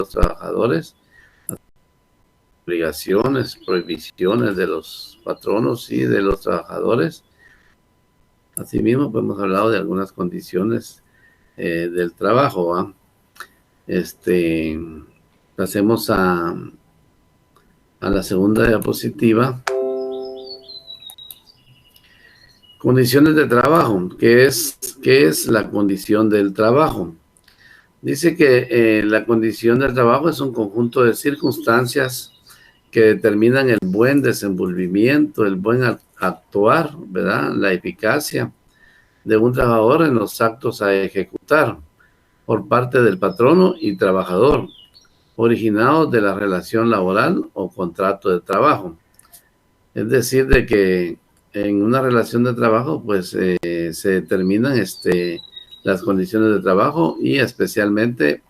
los trabajadores, obligaciones, prohibiciones de los patronos y de los trabajadores. Asimismo, pues hemos hablado de algunas condiciones del trabajo, ¿va? Pasemos a la segunda diapositiva. Condiciones de trabajo. ¿Qué es la condición del trabajo? Dice que la condición del trabajo es un conjunto de circunstancias que determinan el buen desenvolvimiento, el buen actuar, ¿verdad? La eficacia de un trabajador en los actos a ejecutar por parte del patrono y trabajador, originados de la relación laboral o contrato de trabajo. Es decir, de que en una relación de trabajo, pues se determinan las condiciones de trabajo y especialmente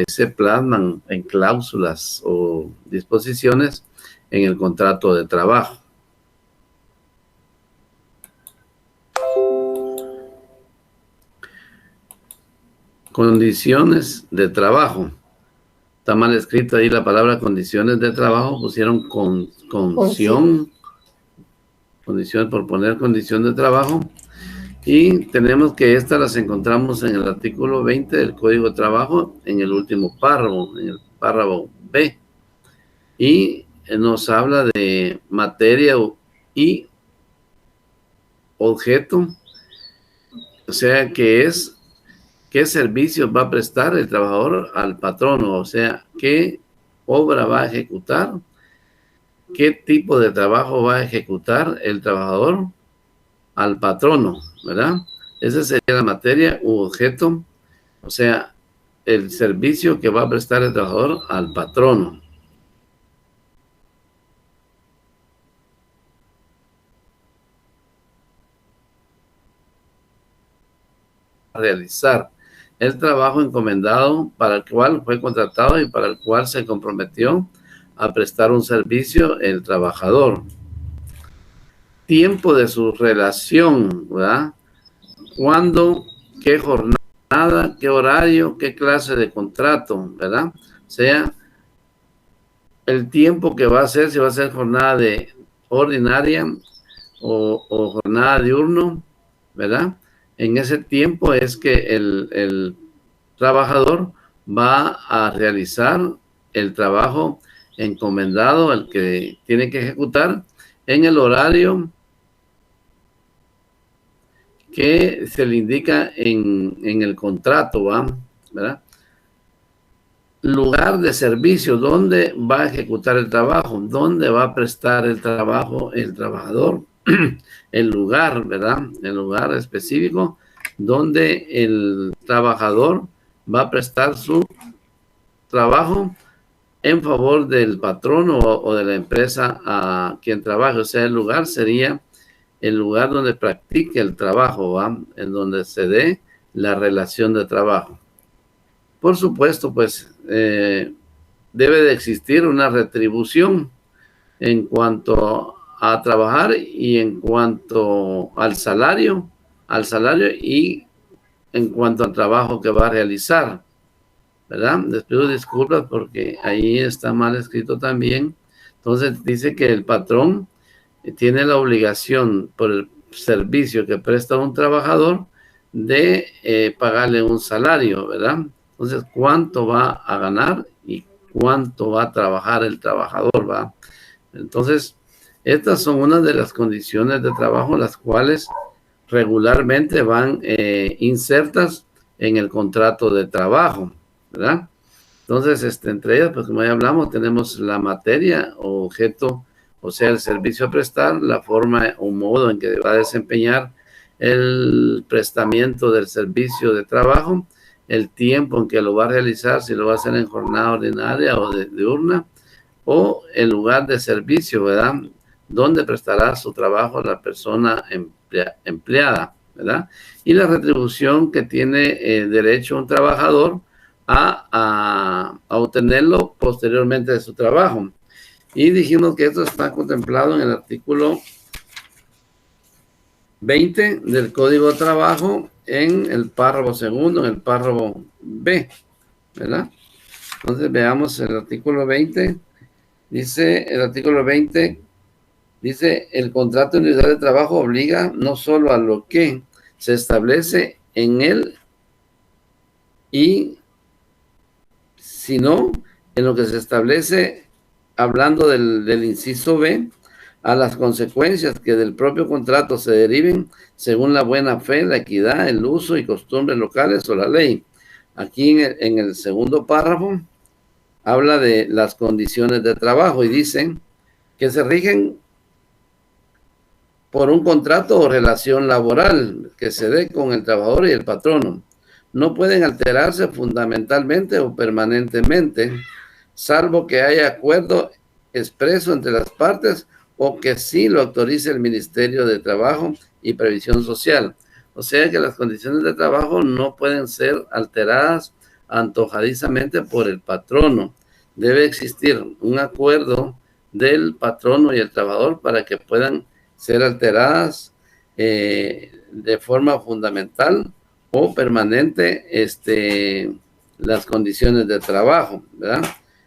se plasman en cláusulas o disposiciones en el contrato de trabajo. Condiciones de trabajo. Está mal escrito ahí la palabra condiciones de trabajo, pusieron condición por poner condición de trabajo. Y tenemos que estas las encontramos en el artículo 20 del Código de Trabajo, en el último párrafo, en el párrafo B. Y nos habla de materia y objeto, o sea, qué servicios va a prestar el trabajador al patrono, o sea, qué obra va a ejecutar, qué tipo de trabajo va a ejecutar el trabajador al patrono, ¿verdad? Esa sería la materia u objeto, o sea, el servicio que va a prestar el trabajador al patrono. Realizar el trabajo encomendado para el cual fue contratado y para el cual se comprometió a prestar un servicio el trabajador. Tiempo de su relación, ¿verdad? ¿Cuándo? ¿Qué jornada? ¿Qué horario? ¿Qué clase de contrato? ¿Verdad? O sea, el tiempo que va a ser, si va a ser jornada ordinaria o jornada diurno, ¿verdad? En ese tiempo es que el trabajador va a realizar el trabajo encomendado, el que tiene que ejecutar, en el horario que se le indica en el contrato, ¿verdad? Lugar de servicio, ¿dónde va a ejecutar el trabajo? ¿Dónde va a prestar el trabajo el trabajador? El lugar, ¿verdad? El lugar específico donde el trabajador va a prestar su trabajo en favor del patrono o de la empresa a quien trabaja. O sea, el lugar sería el lugar donde practique el trabajo, ¿va? En donde se dé la relación de trabajo. Por supuesto, pues debe de existir una retribución en cuanto a trabajar y en cuanto al salario y en cuanto al trabajo que va a realizar, ¿verdad? Les pido disculpas porque ahí está mal escrito también. Entonces dice que el patrón tiene la obligación por el servicio que presta un trabajador de pagarle un salario, ¿verdad? Entonces, ¿cuánto va a ganar y cuánto va a trabajar el trabajador, va? Entonces, estas son unas de las condiciones de trabajo las cuales regularmente van insertas en el contrato de trabajo, ¿verdad? Entonces, entre ellas, pues como ya hablamos, tenemos la materia o objeto, o sea, el servicio a prestar, la forma o modo en que va a desempeñar el prestamiento del servicio de trabajo, el tiempo en que lo va a realizar, si lo va a hacer en jornada ordinaria o diurna, o el lugar de servicio, ¿verdad? Donde prestará su trabajo la persona empleada, ¿verdad? Y la retribución que tiene derecho un trabajador a obtenerlo posteriormente de su trabajo. Y dijimos que esto está contemplado en el artículo 20 del Código de Trabajo en el párrafo segundo, en el párrafo B, ¿verdad? Entonces veamos el artículo 20. Dice el artículo 20, dice, el contrato individual de trabajo obliga no solo a lo que se establece en él sino en lo que se establece, hablando del inciso B, a las consecuencias que del propio contrato se deriven según la buena fe, la equidad, el uso y costumbres locales o la ley. Aquí en el segundo párrafo habla de las condiciones de trabajo y dicen que se rigen por un contrato o relación laboral que se dé con el trabajador y el patrono. No pueden alterarse fundamentalmente o permanentemente, salvo que haya acuerdo expreso entre las partes o que sí lo autorice el Ministerio de Trabajo y Previsión Social. O sea que las condiciones de trabajo no pueden ser alteradas antojadizamente por el patrono. Debe existir un acuerdo del patrono y el trabajador para que puedan ser alteradas de forma fundamental o permanente las condiciones de trabajo, ¿verdad?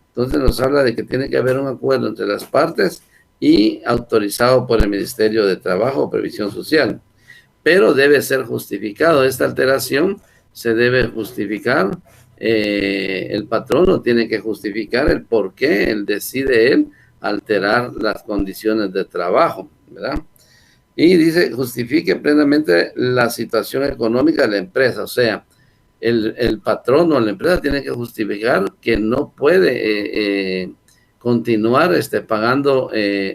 Entonces nos habla de que tiene que haber un acuerdo entre las partes y autorizado por el Ministerio de Trabajo o Previsión Social, pero debe ser justificado. Esta alteración se debe justificar, el patrono tiene que justificar el por qué él decide alterar las condiciones de trabajo, ¿verdad? Y dice, justifique plenamente la situación económica de la empresa, o sea, el patrono o la empresa tiene que justificar que no puede continuar pagando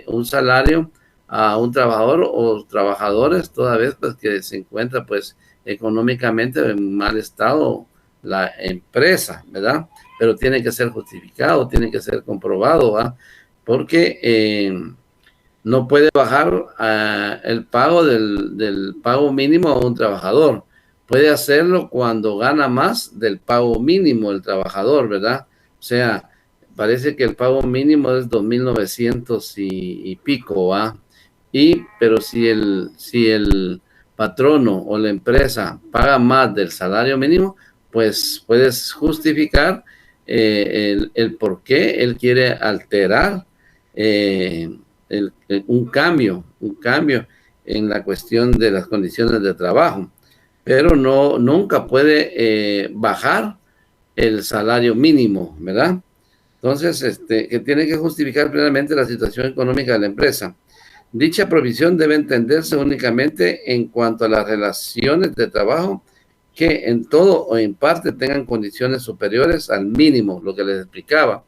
un salario a un trabajador o trabajadores toda vez pues, que se encuentra pues económicamente en mal estado la empresa, ¿verdad? Pero tiene que ser justificado, tiene que ser comprobado, ¿verdad? Porque no puede bajar el pago del pago mínimo a un trabajador. Puede hacerlo cuando gana más del pago mínimo el trabajador, ¿verdad? O sea, parece que el pago mínimo es 2.900 y pico, ¿va? Pero si el patrono o la empresa paga más del salario mínimo, pues puedes justificar el por qué él quiere alterar un cambio en la cuestión de las condiciones de trabajo, pero nunca puede bajar el salario mínimo, ¿verdad? Entonces, que tiene que justificar plenamente la situación económica de la empresa. Dicha provisión debe entenderse únicamente en cuanto a las relaciones de trabajo que en todo o en parte tengan condiciones superiores al mínimo, lo que les explicaba,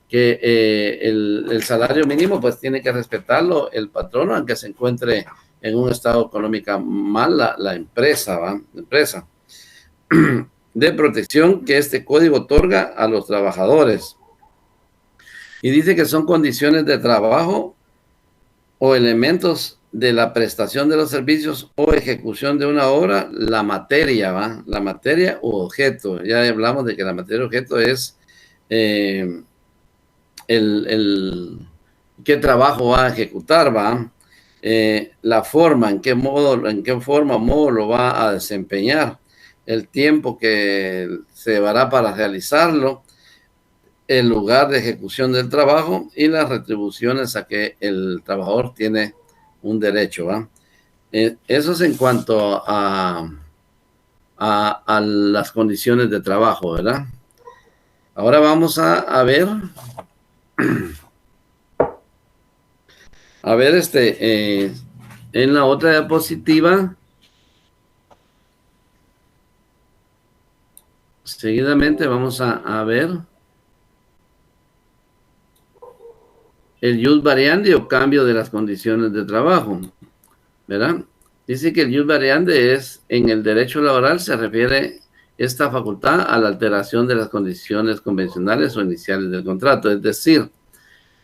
que el salario mínimo pues tiene que respetarlo el patrono, aunque se encuentre en un estado económico mal la empresa, ¿va? La empresa. De protección que este código otorga a los trabajadores. Y dice que son condiciones de trabajo o elementos de la prestación de los servicios o ejecución de una obra, la materia, ¿va? La materia u objeto. Ya hablamos de que la materia objeto es qué trabajo va a ejecutar, ¿va? La forma, en qué forma o modo lo va a desempeñar, el tiempo que se llevará para realizarlo, el lugar de ejecución del trabajo y las retribuciones a que el trabajador tiene un derecho, ¿va? Eso es en cuanto a las condiciones de trabajo, ¿verdad? Ahora vamos a ver en la otra diapositiva, seguidamente vamos a ver el jus variandi o cambio de las condiciones de trabajo, ¿verdad? Dice que el jus variandi en el derecho laboral se refiere esta facultad a la alteración de las condiciones convencionales o iniciales del contrato, es decir,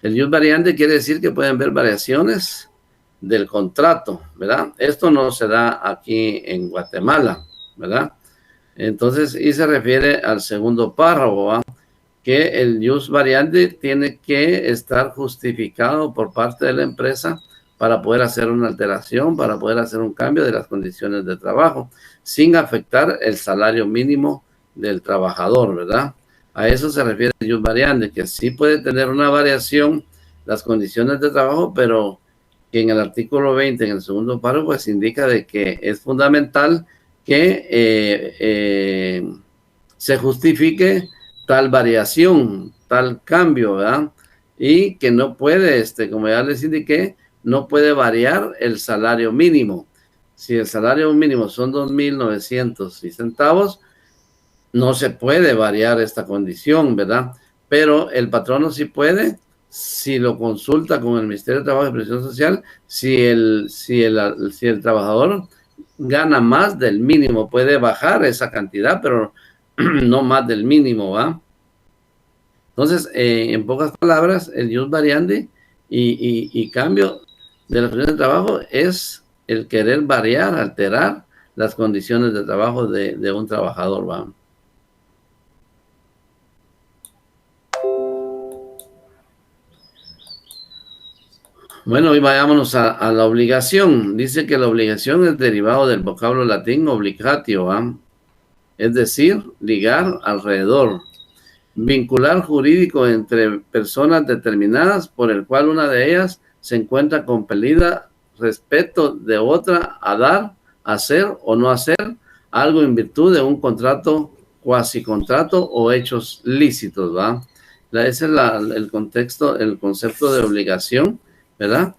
el jus variandi quiere decir que pueden haber variaciones del contrato, ¿verdad? Esto no se da aquí en Guatemala, ¿verdad? Entonces, y se refiere al segundo párrafo, ¿va? Que el jus variandi tiene que estar justificado por parte de la empresa para poder hacer una alteración, para poder hacer un cambio de las condiciones de trabajo, sin afectar el salario mínimo del trabajador, ¿verdad? A eso se refiere el ius variandi, que sí puede tener una variación las condiciones de trabajo, pero que en el artículo 20, en el segundo párrafo, pues indica de que es fundamental que se justifique tal variación, tal cambio, ¿verdad? Y que no puede, como ya les indiqué, no puede variar el salario mínimo. Si el salario mínimo son 2.900 y centavos, no se puede variar esta condición, ¿verdad? Pero el patrono sí puede, si lo consulta con el Ministerio de Trabajo y Previsión Social, si el trabajador gana más del mínimo, puede bajar esa cantidad, pero no más del mínimo, ¿va? Entonces, en pocas palabras, el ius variandi y cambio de la condición de trabajo es el querer variar, alterar las condiciones de trabajo de un trabajador, ¿va? Bueno, y vayámonos a la obligación. Dice que la obligación es derivado del vocablo latín obligatio, ¿va? Es decir, ligar alrededor. Vincular jurídico entre personas determinadas por el cual una de ellas se encuentra compelida respecto de otra a dar, hacer o no hacer algo en virtud de un contrato, cuasi contrato o hechos lícitos, ¿va? Ese es el contexto, el concepto de obligación, ¿verdad?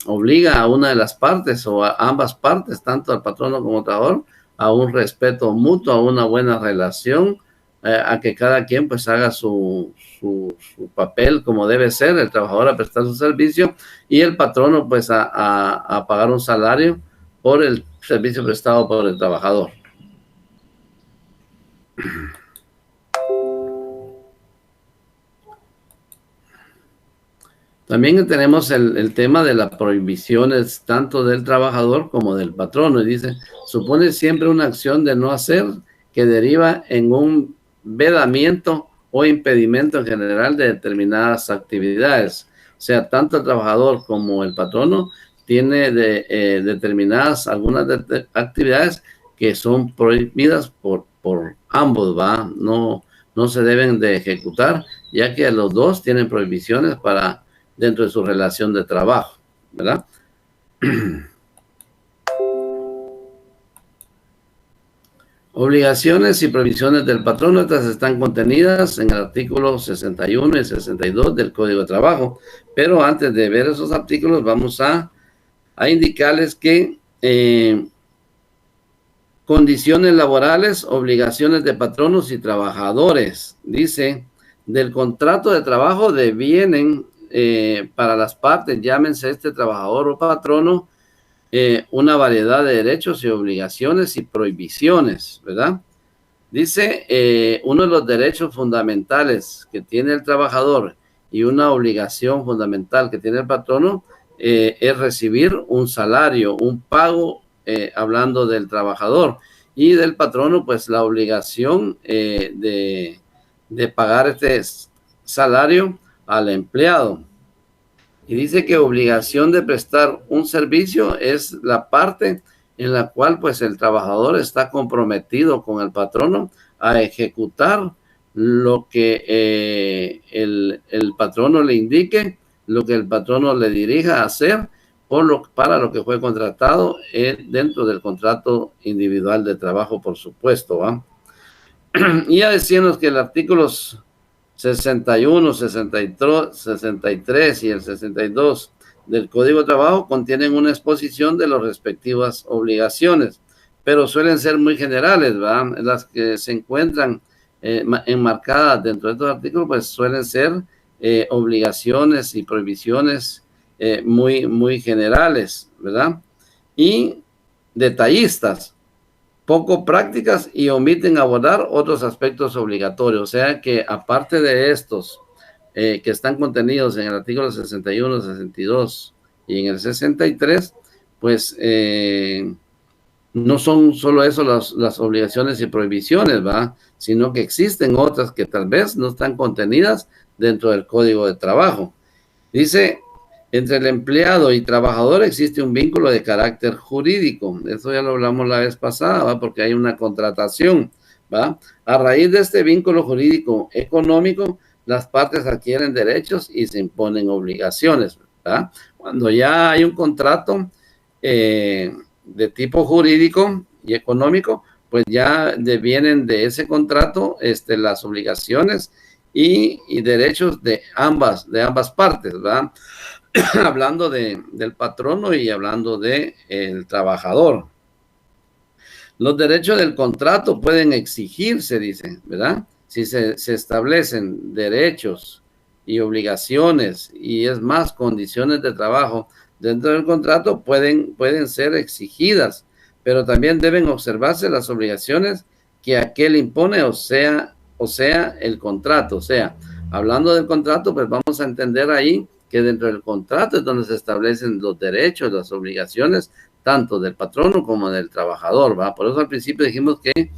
Obliga a una de las partes o a ambas partes, tanto al patrono como al trabajador, a un respeto mutuo, a una buena relación, a que cada quien pues haga su papel como debe ser, el trabajador a prestar su servicio y el patrono pues a pagar un salario por el servicio prestado por el trabajador. También tenemos el tema de las prohibiciones tanto del trabajador como del patrono. Y dice, supone siempre una acción de no hacer que deriva en un vedamiento o impedimento en general de determinadas actividades. O sea, tanto el trabajador como el patrono tiene determinadas algunas actividades que son prohibidas por ambos, ¿va? No se deben de ejecutar, ya que los dos tienen prohibiciones dentro de su relación de trabajo, ¿verdad? Obligaciones y prohibiciones del patrono, estas están contenidas en el artículo 61 y 62 del Código de Trabajo, pero antes de ver esos artículos vamos a indicarles que condiciones laborales, obligaciones de patronos y trabajadores. Dice, del contrato de trabajo devienen para las partes, llámense trabajador o patrono, una variedad de derechos y obligaciones y prohibiciones, ¿verdad? Dice, uno de los derechos fundamentales que tiene el trabajador y una obligación fundamental que tiene el patrono es recibir un salario, un pago, hablando del trabajador, y del patrono, pues la obligación de pagar este salario al empleado. Y dice que obligación de prestar un servicio es la parte en la cual pues el trabajador está comprometido con el patrono a ejecutar lo que el patrono le indique, lo que el patrono le dirija a hacer para lo que fue contratado dentro del contrato individual de trabajo, por supuesto, ¿va? Y ya decíamos que el artículo 61, 63 y el 62 del Código de Trabajo contienen una exposición de las respectivas obligaciones, pero suelen ser muy generales, ¿verdad? Las que se encuentran enmarcadas dentro de estos artículos, pues suelen ser obligaciones y prohibiciones muy generales, ¿verdad? Y detallistas, poco prácticas y omiten abordar otros aspectos obligatorios. O sea que aparte de estos que están contenidos en el artículo 61, 62 y en el 63, pues no son solo eso las obligaciones y prohibiciones, ¿va? Sino que existen otras que tal vez no están contenidas dentro del Código de Trabajo. Dice, entre el empleado y trabajador existe un vínculo de carácter jurídico. Eso ya lo hablamos la vez pasada, ¿va? Porque hay una contratación. ¿va? A raíz de este vínculo jurídico económico, las partes adquieren derechos y se imponen obligaciones, ¿va? Cuando ya hay un contrato de tipo jurídico y económico, pues ya devienen de ese contrato las obligaciones y derechos de ambas partes, ¿verdad? Hablando del patrono y hablando del trabajador. Los derechos del contrato pueden exigirse, dice, ¿verdad? Si se establecen derechos y obligaciones y es más condiciones de trabajo dentro del contrato pueden ser exigidas, pero también deben observarse las obligaciones que aquel impone, o sea el contrato. O sea, hablando del contrato, pues vamos a entender ahí que dentro del contrato es donde se establecen los derechos, las obligaciones, tanto del patrono como del trabajador, ¿va? Por eso al principio dijimos que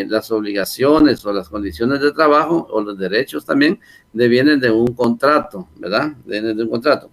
las obligaciones o las condiciones de trabajo o los derechos también devienen de un contrato, ¿verdad? Vienen de un contrato.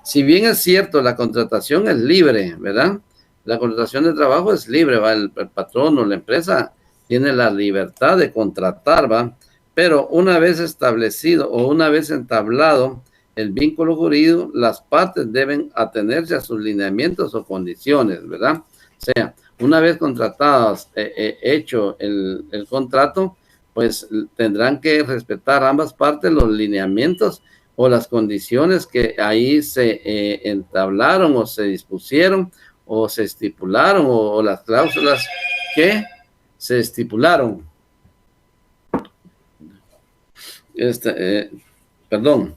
Si bien es cierto, la contratación es libre, ¿verdad? La contratación de trabajo es libre, ¿va? El patrón o la empresa tiene la libertad de contratar, ¿va? Pero una vez establecido o una vez entablado el vínculo jurídico, las partes deben atenerse a sus lineamientos o condiciones, ¿verdad? O sea, una vez contratadas, hecho el contrato, pues tendrán que respetar ambas partes los lineamientos o las condiciones que ahí se entablaron o se dispusieron o se estipularon o las cláusulas que se estipularon. Perdón,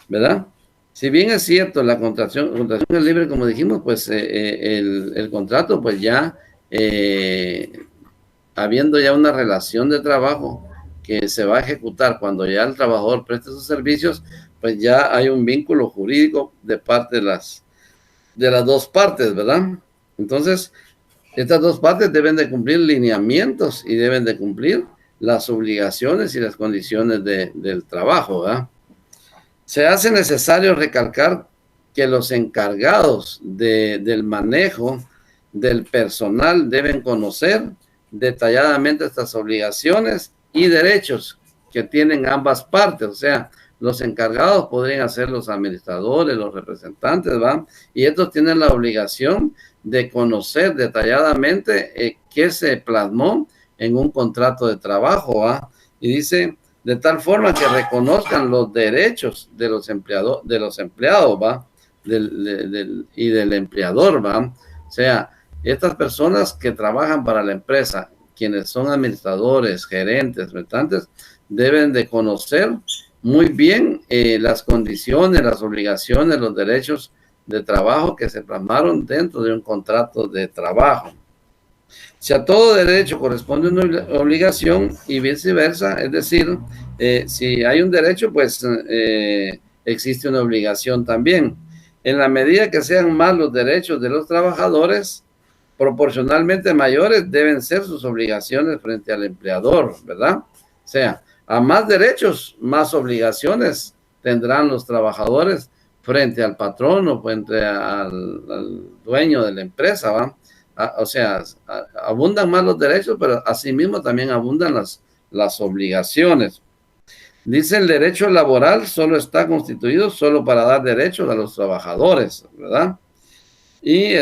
¿verdad? Si bien es cierto, la contratación es libre, como dijimos, pues el contrato, pues ya, habiendo ya una relación de trabajo que se va a ejecutar cuando ya el trabajador preste sus servicios, pues ya hay un vínculo jurídico de parte de las dos partes, ¿verdad? Entonces, estas dos partes deben de cumplir lineamientos y deben de cumplir las obligaciones y las condiciones del trabajo, ¿verdad? Se hace necesario recalcar que los encargados del manejo del personal deben conocer detalladamente estas obligaciones y derechos que tienen ambas partes. O sea, los encargados podrían ser los administradores, los representantes, ¿va? Y estos tienen la obligación de conocer detalladamente qué se plasmó en un contrato de trabajo, ¿va? Y dice, de tal forma que reconozcan los derechos de los empleados, ¿va? Y del empleador, ¿va? O sea, estas personas que trabajan para la empresa, quienes son administradores, gerentes, representantes, deben de conocer muy bien las condiciones, las obligaciones, los derechos de trabajo que se plasmaron dentro de un contrato de trabajo. Si a todo derecho corresponde una obligación y viceversa, es decir, si hay un derecho, pues existe una obligación también. En la medida que sean más los derechos de los trabajadores, proporcionalmente mayores deben ser sus obligaciones frente al empleador, ¿verdad? O sea, a más derechos, más obligaciones tendrán los trabajadores frente al patrón o frente al dueño de la empresa, ¿va? O sea, abundan más los derechos, pero asimismo también abundan las obligaciones. Dice, el derecho laboral solo está constituido solo para dar derechos a los trabajadores, ¿verdad? Y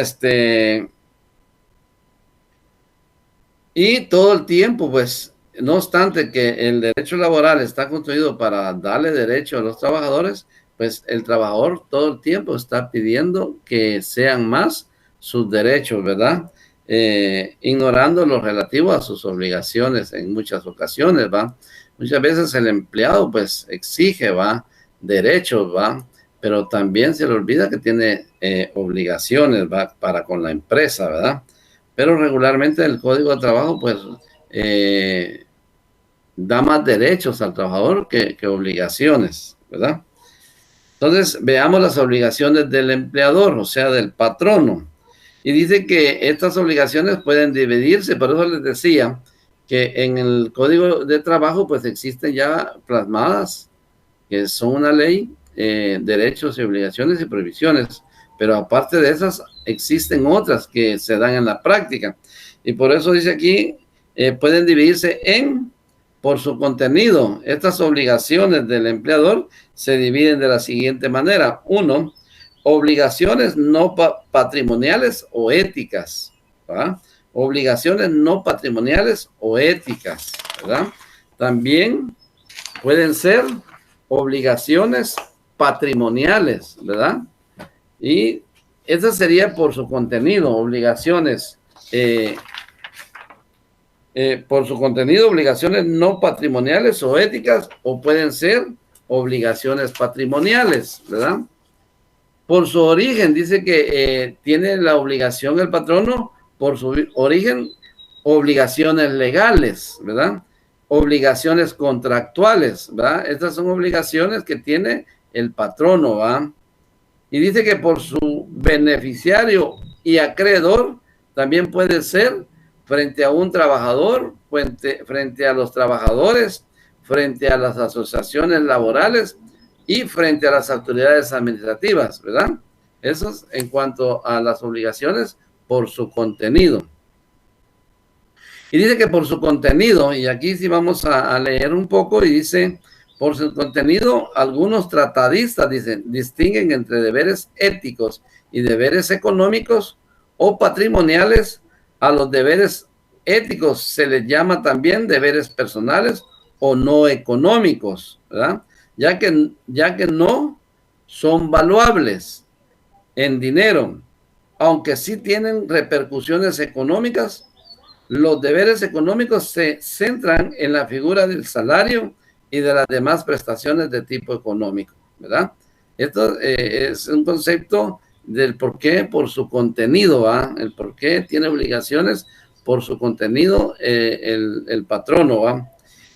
todo el tiempo, pues, no obstante que el derecho laboral está construido para darle derecho a los trabajadores, pues el trabajador todo el tiempo está pidiendo que sean más sus derechos, ¿verdad? Ignorando lo relativo a sus obligaciones en muchas ocasiones, ¿va? Muchas veces el empleado, pues, exige, ¿va? Derechos, ¿va? Pero también se le olvida que tiene obligaciones, ¿va? Para con la empresa, ¿verdad? Pero regularmente el Código de Trabajo, pues, da más derechos al trabajador que obligaciones, ¿verdad? Entonces, veamos las obligaciones del empleador, o sea, del patrono. Y dice que estas obligaciones pueden dividirse, por eso les decía que en el Código de Trabajo, pues, existen ya plasmadas, que son una ley, derechos y obligaciones y prohibiciones. Pero aparte de esas, existen otras que se dan en la práctica. Y por eso dice aquí, pueden dividirse por su contenido. Estas obligaciones del empleador se dividen de la siguiente manera. 1, obligaciones no patrimoniales o éticas, ¿verdad? Obligaciones no patrimoniales o éticas, ¿verdad? También pueden ser obligaciones patrimoniales, ¿verdad? Y esa sería por su contenido, obligaciones, por su contenido, obligaciones no patrimoniales o éticas, o pueden ser obligaciones patrimoniales, ¿verdad? Por su origen, dice que tiene la obligación el patrono, por su origen, obligaciones legales, ¿verdad? Obligaciones contractuales, ¿verdad? Estas son obligaciones que tiene el patrono, ¿verdad? Y dice que por su beneficiario y acreedor también puede ser frente a un trabajador, frente a los trabajadores, frente a las asociaciones laborales y frente a las autoridades administrativas, ¿verdad? Eso es en cuanto a las obligaciones por su contenido. Y dice que por su contenido, y aquí sí vamos a leer un poco, y dice, por su contenido, algunos tratadistas dicen, distinguen entre deberes éticos y deberes económicos o patrimoniales. A los deberes éticos se les llama también deberes personales o no económicos, ¿verdad? Ya que no son valuables en dinero, aunque sí tienen repercusiones económicas. Los deberes económicos se centran en la figura del salario y de las demás prestaciones de tipo económico, ¿verdad? Esto es un concepto del por qué, por su contenido, ¿va? El por qué tiene obligaciones por su contenido el patrono, ¿va?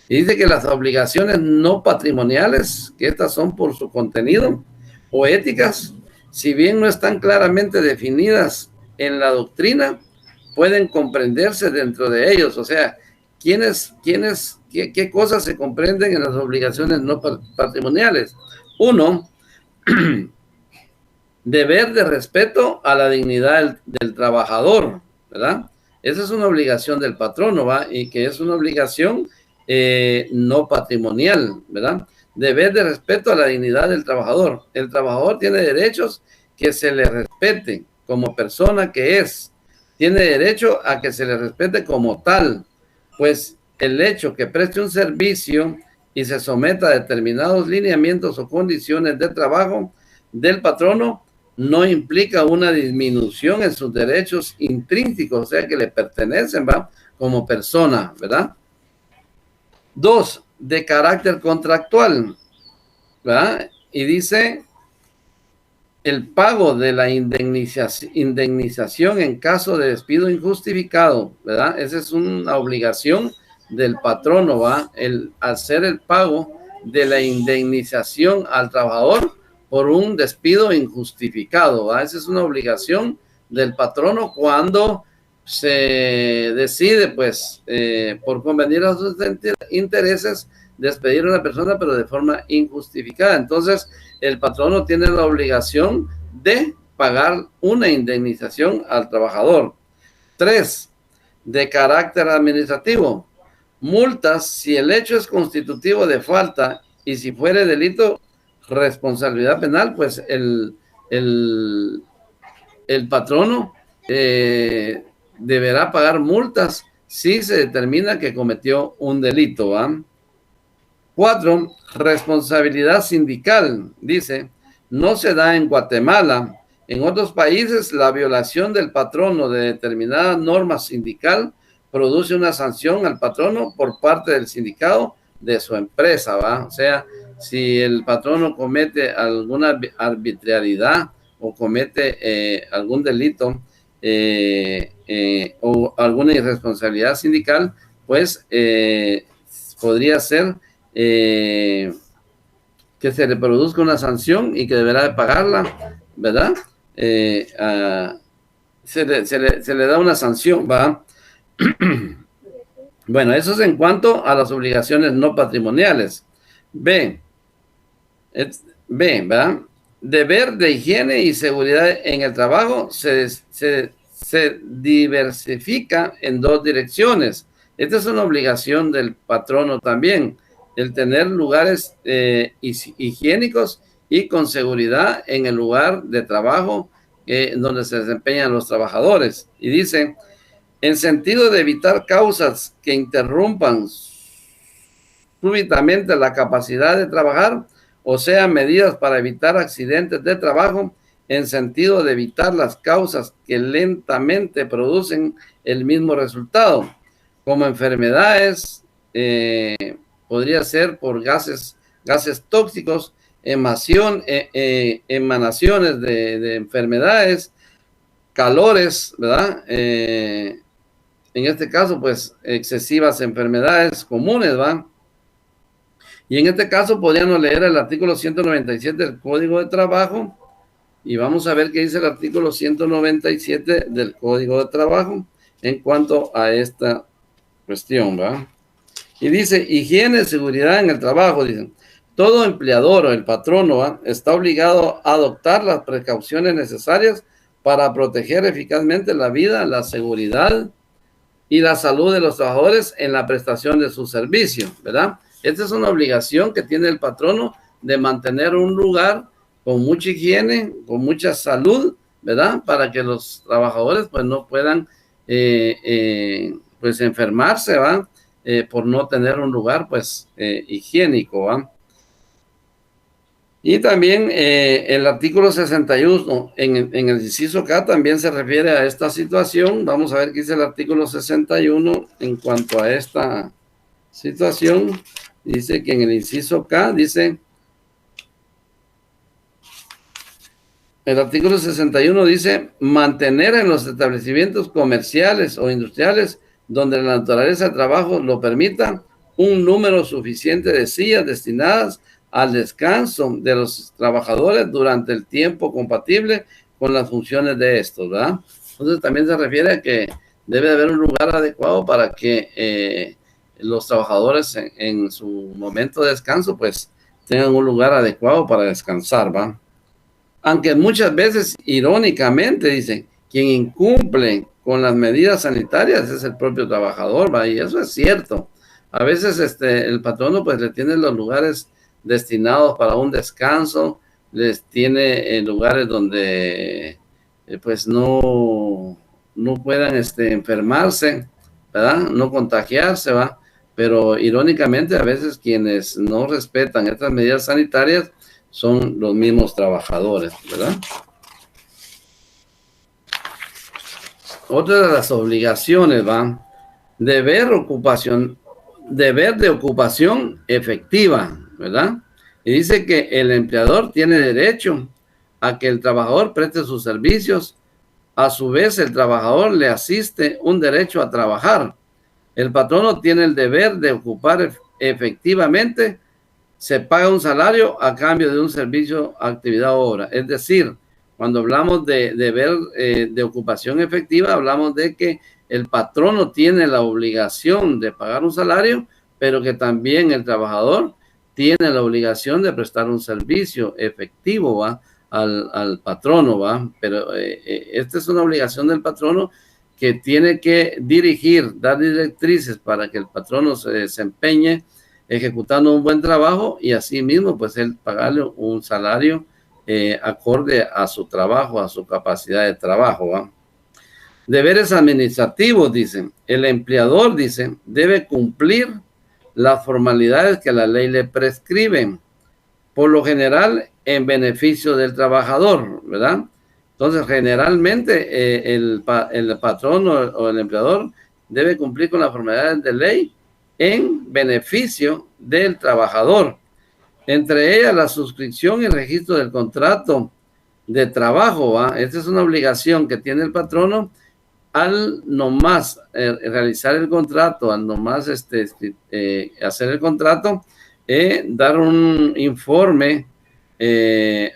Y dice que las obligaciones no patrimoniales, que estas son por su contenido, o éticas, si bien no están claramente definidas en la doctrina, pueden comprenderse dentro de ellos. O sea, qué cosas se comprenden en las obligaciones no patrimoniales? 1, deber de respeto a la dignidad del trabajador, ¿verdad? Esa es una obligación del patrono, ¿va? Y que es una obligación no patrimonial, ¿verdad? Deber de respeto a la dignidad del trabajador. El trabajador tiene derechos que se le respeten como persona que es. Tiene derecho a que se le respete como tal, pues el hecho que preste un servicio y se someta a determinados lineamientos o condiciones de trabajo del patrono no implica una disminución en sus derechos intrínsecos, o sea, que le pertenecen, ¿va? Como persona, ¿verdad? 2, de carácter contractual, ¿verdad? Y dice el pago de la indemnización en caso de despido injustificado, ¿verdad? Esa es una obligación del patrono, ¿va? El hacer el pago de la indemnización al trabajador por un despido injustificado, ¿va? Esa es una obligación del patrono cuando se decide, pues, por convenir a sus intereses, despedir a una persona, pero de forma injustificada. Entonces, el patrono tiene la obligación de pagar una indemnización al trabajador. 3, de carácter administrativo. Multas si el hecho es constitutivo de falta y si fuere delito, responsabilidad penal, pues el patrono deberá pagar multas si se determina que cometió un delito, ¿va? 4, responsabilidad sindical. Dice, no se da en Guatemala. En otros países, la violación del patrono de determinada norma sindical produce una sanción al patrono por parte del sindicato de su empresa, ¿va? O sea, si el patrono comete alguna arbitrariedad o comete algún delito o alguna irresponsabilidad sindical, pues podría ser que se le produzca una sanción y que deberá de pagarla, ¿verdad? Se le da una sanción, ¿va? Bueno, eso es en cuanto a las obligaciones no patrimoniales. B, ¿verdad? Deber de higiene y seguridad en el trabajo se diversifica en 2 direcciones. Esta es una obligación del patrono también, el tener lugares higiénicos y con seguridad en el lugar de trabajo donde se desempeñan los trabajadores. Y dice, en sentido de evitar causas que interrumpan súbitamente la capacidad de trabajar, o sea, medidas para evitar accidentes de trabajo, en sentido de evitar las causas que lentamente producen el mismo resultado, como enfermedades, podría ser por gases tóxicos, emanaciones de enfermedades, calores, ¿verdad? En este caso, pues, excesivas enfermedades comunes, ¿va? Y en este caso podríamos leer el artículo 197 del Código de Trabajo, y vamos a ver qué dice el artículo 197 del Código de Trabajo en cuanto a esta cuestión, ¿va? Y dice, higiene y seguridad en el trabajo, dicen. Todo empleador o el patrono, ¿va?, está obligado a adoptar las precauciones necesarias para proteger eficazmente la vida, la seguridad y la salud de los trabajadores en la prestación de su servicio, ¿verdad? Esta es una obligación que tiene el patrono de mantener un lugar con mucha higiene, con mucha salud, ¿verdad? Para que los trabajadores pues no puedan pues enfermarse, ¿va? Por no tener un lugar pues higiénico, ¿va? Y también el artículo 61 en el inciso K también se refiere a esta situación. Vamos a ver qué dice el artículo 61 en cuanto a esta situación. Dice que en el inciso K dice, el artículo 61 dice, mantener en los establecimientos comerciales o industriales donde la naturaleza del trabajo lo permita, un número suficiente de sillas destinadas al descanso de los trabajadores durante el tiempo compatible con las funciones de estos, ¿verdad? Entonces también se refiere a que debe haber un lugar adecuado para que los trabajadores en su momento de descanso pues tengan un lugar adecuado para descansar, ¿va? Aunque muchas veces, irónicamente, dicen, quien incumple con las medidas sanitarias es el propio trabajador, ¿va? Y eso es cierto. A veces el patrono pues le tiene los lugares destinados para un descanso, les tiene lugares donde pues no puedan enfermarse, ¿verdad? No contagiarse, ¿va? Pero irónicamente a veces quienes no respetan estas medidas sanitarias son los mismos trabajadores, ¿verdad? Otra de las obligaciones, ¿va? Deber de ocupación efectiva, ¿verdad? Y dice que el empleador tiene derecho a que el trabajador preste sus servicios. A su vez, el trabajador le asiste un derecho a trabajar. El patrono tiene el deber de ocupar efectivamente. Se paga un salario a cambio de un servicio, actividad o obra. Es decir, cuando hablamos de deber de ocupación efectiva, hablamos de que el patrono tiene la obligación de pagar un salario, pero que también el trabajador tiene la obligación de prestar un servicio efectivo, ¿va? Al patrono, ¿va? Pero esta es una obligación del patrono que tiene que dirigir, dar directrices para que el patrono se desempeñe ejecutando un buen trabajo y así mismo pues él pagarle un salario acorde a su trabajo, a su capacidad de trabajo, ¿va? Deberes administrativos, dicen. El empleador, dice, debe cumplir las formalidades que la ley le prescribe, por lo general en beneficio del trabajador, ¿verdad? Entonces, generalmente el patrón o el empleador debe cumplir con las formalidades de ley en beneficio del trabajador. Entre ellas, la suscripción y registro del contrato de trabajo, ¿va? Esta es una obligación que tiene el patrono al nomás realizar el contrato, al nomás hacer el contrato, dar un informe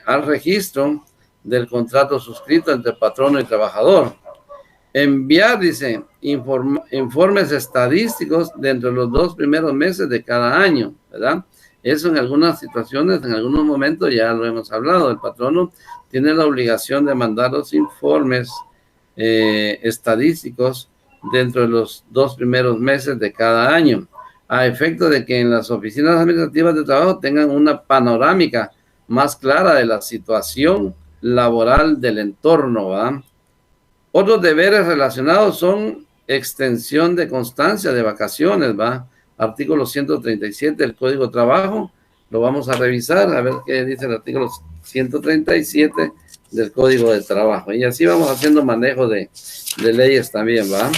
al registro del contrato suscrito entre patrono y trabajador. Enviar, dice, informes estadísticos dentro de los 2 primeros meses de cada año, ¿verdad? Eso en algunas situaciones, en algunos momentos ya lo hemos hablado. El patrono tiene la obligación de mandar los informes estadísticos dentro de los 2 primeros meses de cada año, a efecto de que en las oficinas administrativas de trabajo tengan una panorámica más clara de la situación laboral del entorno, ¿va? Otros deberes relacionados son extensión de constancia de vacaciones, ¿va? Artículo 137 del Código de Trabajo, lo vamos a revisar, a ver qué dice el artículo 137 del Código de Trabajo. Y así vamos haciendo manejo de leyes también, ¿va?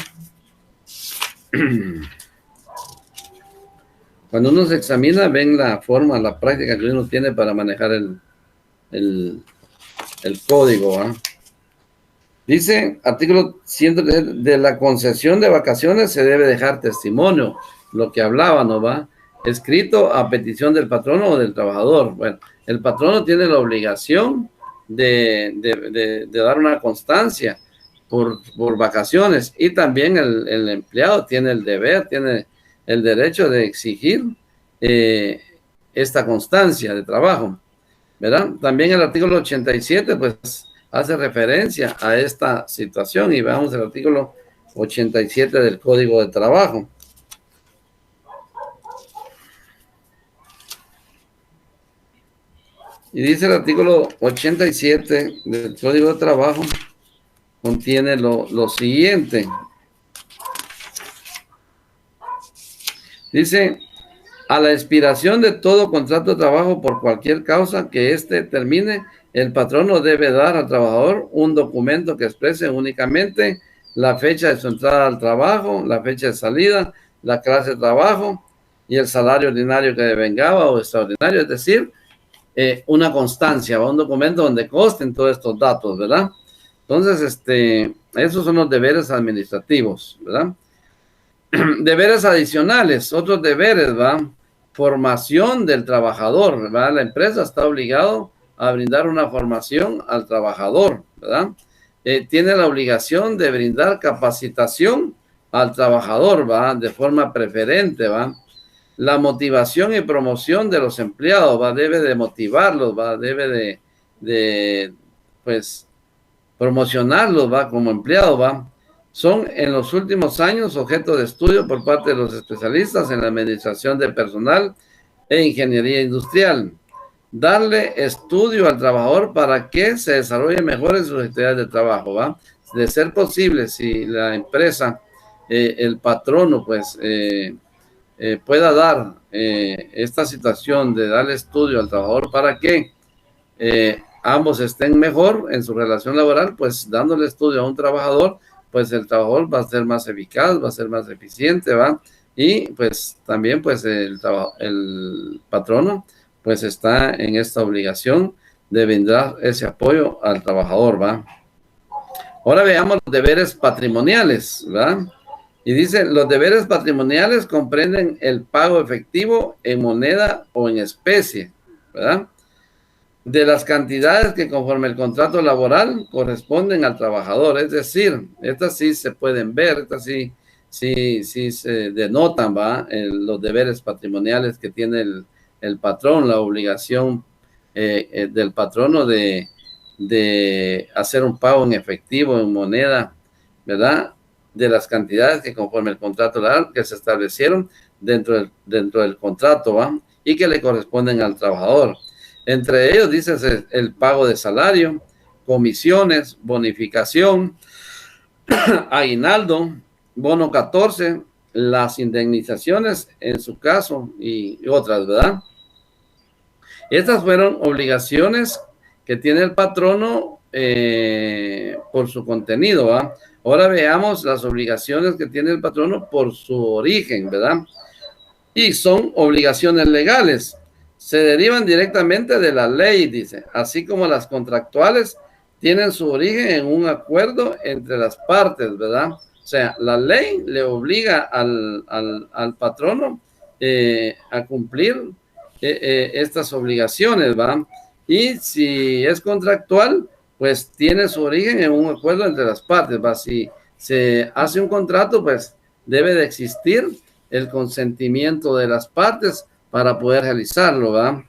Cuando uno se examina, ven la forma, la práctica que uno tiene para manejar el código, ¿va? Dice, artículo 103, de la concesión de vacaciones se debe dejar testimonio, lo que hablaba, ¿no va? Escrito a petición del patrono o del trabajador. Bueno, el patrono tiene la obligación de dar una constancia por vacaciones, y también el empleado tiene el deber, tiene el derecho de exigir esta constancia de trabajo, ¿verdad? También el artículo 87, pues, hace referencia a esta situación, y veamos el artículo 87 del Código de Trabajo. Y dice el artículo 87 del Código de Trabajo, contiene lo siguiente. Dice, a la expiración de todo contrato de trabajo por cualquier causa que éste termine, el patrono debe dar al trabajador un documento que exprese únicamente la fecha de su entrada al trabajo, la fecha de salida, la clase de trabajo y el salario ordinario que devengaba o extraordinario, es decir, una constancia, un documento donde consten todos estos datos, ¿verdad? Entonces, esos son los deberes administrativos, ¿verdad? Deberes adicionales, otros deberes, ¿va? Formación del trabajador, ¿verdad? La empresa está obligado a brindar una formación al trabajador, ¿verdad? Tiene la obligación de brindar capacitación al trabajador, ¿va? De forma preferente, ¿va? La motivación y promoción de los empleados, ¿va? Debe de motivarlos, ¿va? Debe pues, promocionarlos, ¿va? Como empleados, ¿va? Son en los últimos años objeto de estudio por parte de los especialistas en la administración de personal e ingeniería industrial. Darle estudio al trabajador para que se desarrolle mejor en sus actividades de trabajo, ¿va? De ser posible, si la empresa, el patrono, pues, pueda dar esta situación de darle estudio al trabajador para que ambos estén mejor en su relación laboral, pues dándole estudio a un trabajador, pues el trabajador va a ser más eficaz, va a ser más eficiente, ¿va? Y pues también pues el patrono pues está en esta obligación de brindar ese apoyo al trabajador, ¿va? Ahora veamos los deberes patrimoniales, ¿va? Y dice, los deberes patrimoniales comprenden el pago efectivo en moneda o en especie, ¿verdad? De las cantidades que conforme el contrato laboral corresponden al trabajador. Es decir, estas sí se pueden ver, estas sí se denotan, ¿va? Los deberes patrimoniales que tiene el patrón, la obligación del patrono de hacer un pago en efectivo, en moneda, ¿verdad? De las cantidades que conforme el contrato laboral que se establecieron dentro del contrato, ¿va? Y que le corresponden al trabajador. Entre ellos, dice, el pago de salario, comisiones, bonificación, aguinaldo, bono 14, las indemnizaciones en su caso y otras, ¿verdad? Estas fueron obligaciones que tiene el patrono por su contenido, ¿verdad? Ahora veamos las obligaciones que tiene el patrono por su origen, ¿verdad? Y son obligaciones legales. Se derivan directamente de la ley, dice, así como las contractuales tienen su origen en un acuerdo entre las partes, ¿verdad? O sea, la ley le obliga al patrono a cumplir estas obligaciones, ¿va? Y si es contractual, pues tiene su origen en un acuerdo entre las partes, ¿va? Si se hace un contrato, pues debe de existir el consentimiento de las partes para poder realizarlo, ¿verdad?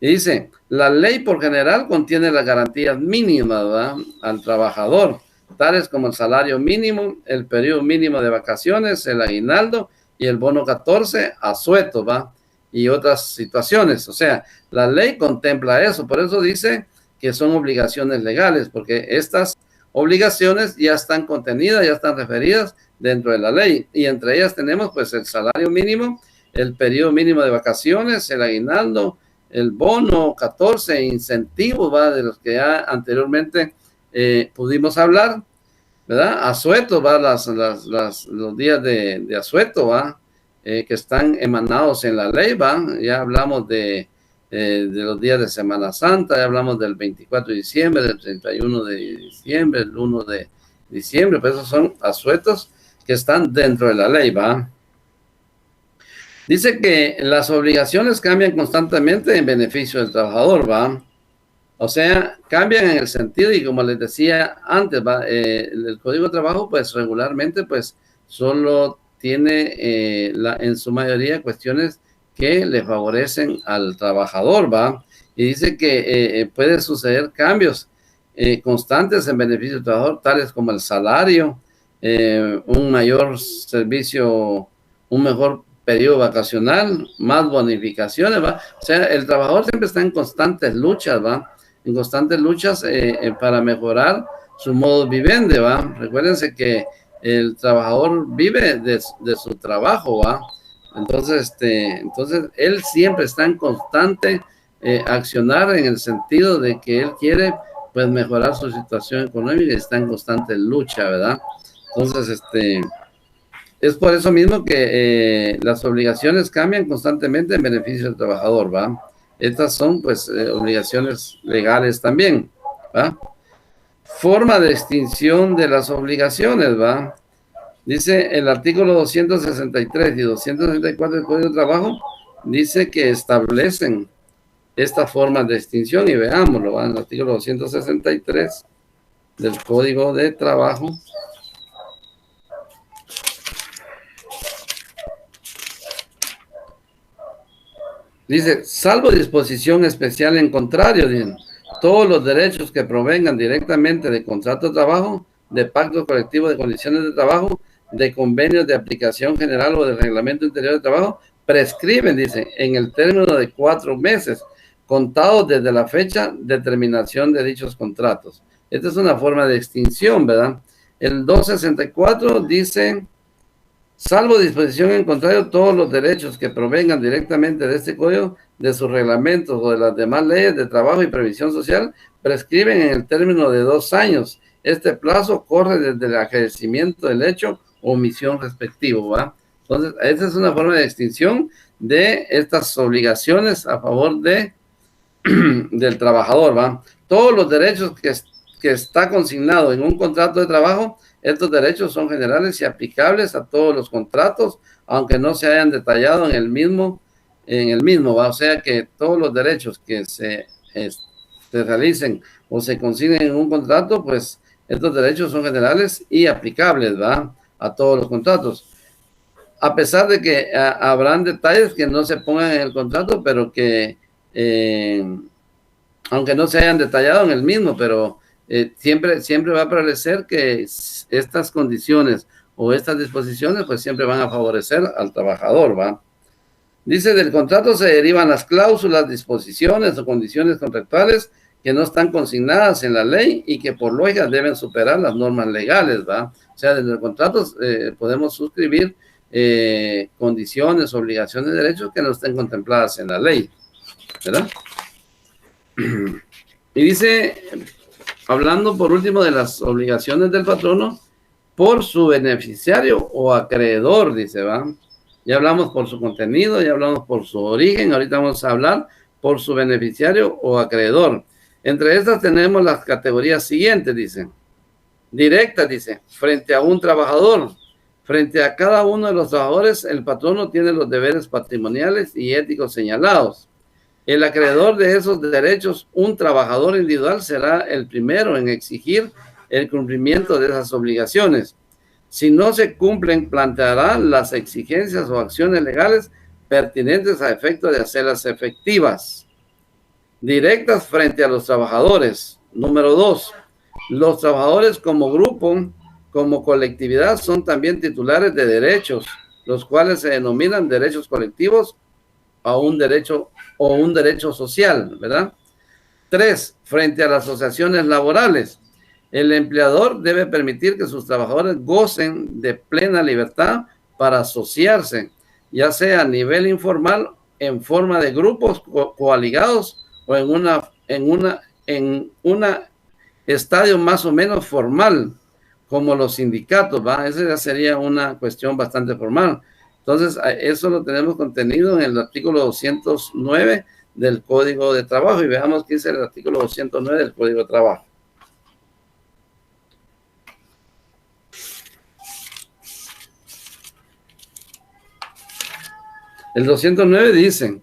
Y dice, la ley por general contiene las garantías mínimas, ¿verdad? Al trabajador. tales como el salario mínimo, el periodo mínimo de vacaciones, el aguinaldo y el bono 14, asueto, ¿va? Y otras situaciones. O sea, la ley contempla eso, por eso dice que son obligaciones legales, porque estas obligaciones ya están contenidas, ya están referidas dentro de la ley, y entre ellas tenemos pues el salario mínimo, el periodo mínimo de vacaciones, el aguinaldo, el bono 14, incentivos, ¿va? De los que ya anteriormente pudimos hablar, ¿verdad? Asueto, ¿va? Los días de asueto, ¿va? Que están emanados en la ley, ¿va? Ya hablamos de los días de Semana Santa, ya hablamos del 24 de diciembre, del 31 de diciembre, el 1 de diciembre, pues esos son asuetos que están dentro de la ley, ¿va? Dice que las obligaciones cambian constantemente en beneficio del trabajador, ¿va? O sea, cambian en el sentido, y como les decía antes, ¿va? El Código de Trabajo, pues regularmente, pues solo tiene en su mayoría cuestiones que le favorecen al trabajador, ¿va? Y dice que puede suceder cambios constantes en beneficio del trabajador, tales como el salario, un mayor servicio, un mejor periodo vacacional, más bonificaciones, ¿va? O sea, el trabajador siempre está en constantes luchas, ¿va? En constantes luchas para mejorar su modo vivendi, ¿va? Recuérdense que el trabajador vive de su trabajo, ¿va? Entonces, entonces, él siempre está en constante accionar en el sentido de que él quiere, pues, mejorar su situación económica y está en constante lucha, ¿verdad? Entonces, es por eso mismo que las obligaciones cambian constantemente en beneficio del trabajador, ¿va? Estas son, pues, obligaciones legales también, ¿va? Forma de extinción de las obligaciones, ¿va? Dice el artículo 263 y 264 del Código de Trabajo, dice que establecen estas formas de extinción, y veámoslo, ¿va? En el artículo 263 del Código de Trabajo. Dice, salvo disposición especial en contrario, dicen, todos los derechos que provengan directamente de contrato de trabajo, de pacto colectivo de condiciones de trabajo, de convenios de aplicación general o del reglamento interior de trabajo, prescriben, dice, en el término de 4 meses, contados desde la fecha de terminación de dichos contratos. Esta es una forma de extinción, ¿verdad? El 264 dice, salvo disposición en contrario, todos los derechos que provengan directamente de este código, de sus reglamentos o de las demás leyes de trabajo y previsión social, prescriben en el término de 2 años. Este plazo corre desde el ejercimiento del hecho o omisión respectivo, ¿va? Entonces, esta es una forma de extinción de estas obligaciones a favor del trabajador, ¿va? Todos los derechos que está consignado en un contrato de trabajo, estos derechos son generales y aplicables a todos los contratos, aunque no se hayan detallado en el mismo, ¿va? O sea que todos los derechos que se realicen o se consignen en un contrato, pues estos derechos son generales y aplicables, ¿va? A todos los contratos. A pesar de que habrán detalles que no se pongan en el contrato, pero que, aunque no se hayan detallado en el mismo, pero siempre va a prevalecer que estas condiciones o estas disposiciones pues siempre van a favorecer al trabajador, ¿va? Dice, del contrato se derivan las cláusulas, disposiciones o condiciones contractuales que no están consignadas en la ley y que por lógica deben superar las normas legales, ¿va? O sea, desde el contrato podemos suscribir condiciones, obligaciones, derechos que no estén contempladas en la ley, ¿verdad? Y dice, hablando por último de las obligaciones del patrono, por su beneficiario o acreedor, dice, ¿va? Ya hablamos por su contenido, ya hablamos por su origen, ahorita vamos a hablar por su beneficiario o acreedor. Entre estas tenemos las categorías siguientes, dice. Directa, dice, frente a un trabajador. Frente a cada uno de los trabajadores, el patrono tiene los deberes patrimoniales y éticos señalados. El acreedor de esos derechos, un trabajador individual, será el primero en exigir el cumplimiento de esas obligaciones. Si no se cumplen, planteará las exigencias o acciones legales pertinentes a efecto de hacerlas efectivas. Directas frente a los trabajadores. Número 2. Los trabajadores como grupo, como colectividad, son también titulares de derechos, los cuales se denominan derechos colectivos o un derecho social, ¿verdad? 3. Frente a las asociaciones laborales, el empleador debe permitir que sus trabajadores gocen de plena libertad para asociarse, ya sea a nivel informal, en forma de grupos coaligados o en una estadio más o menos formal, como los sindicatos, ¿va? Esa ya sería una cuestión bastante formal. Entonces, eso lo tenemos contenido en el artículo 209 del Código de Trabajo, y veamos qué dice el artículo 209 del Código de Trabajo. El 209 dice: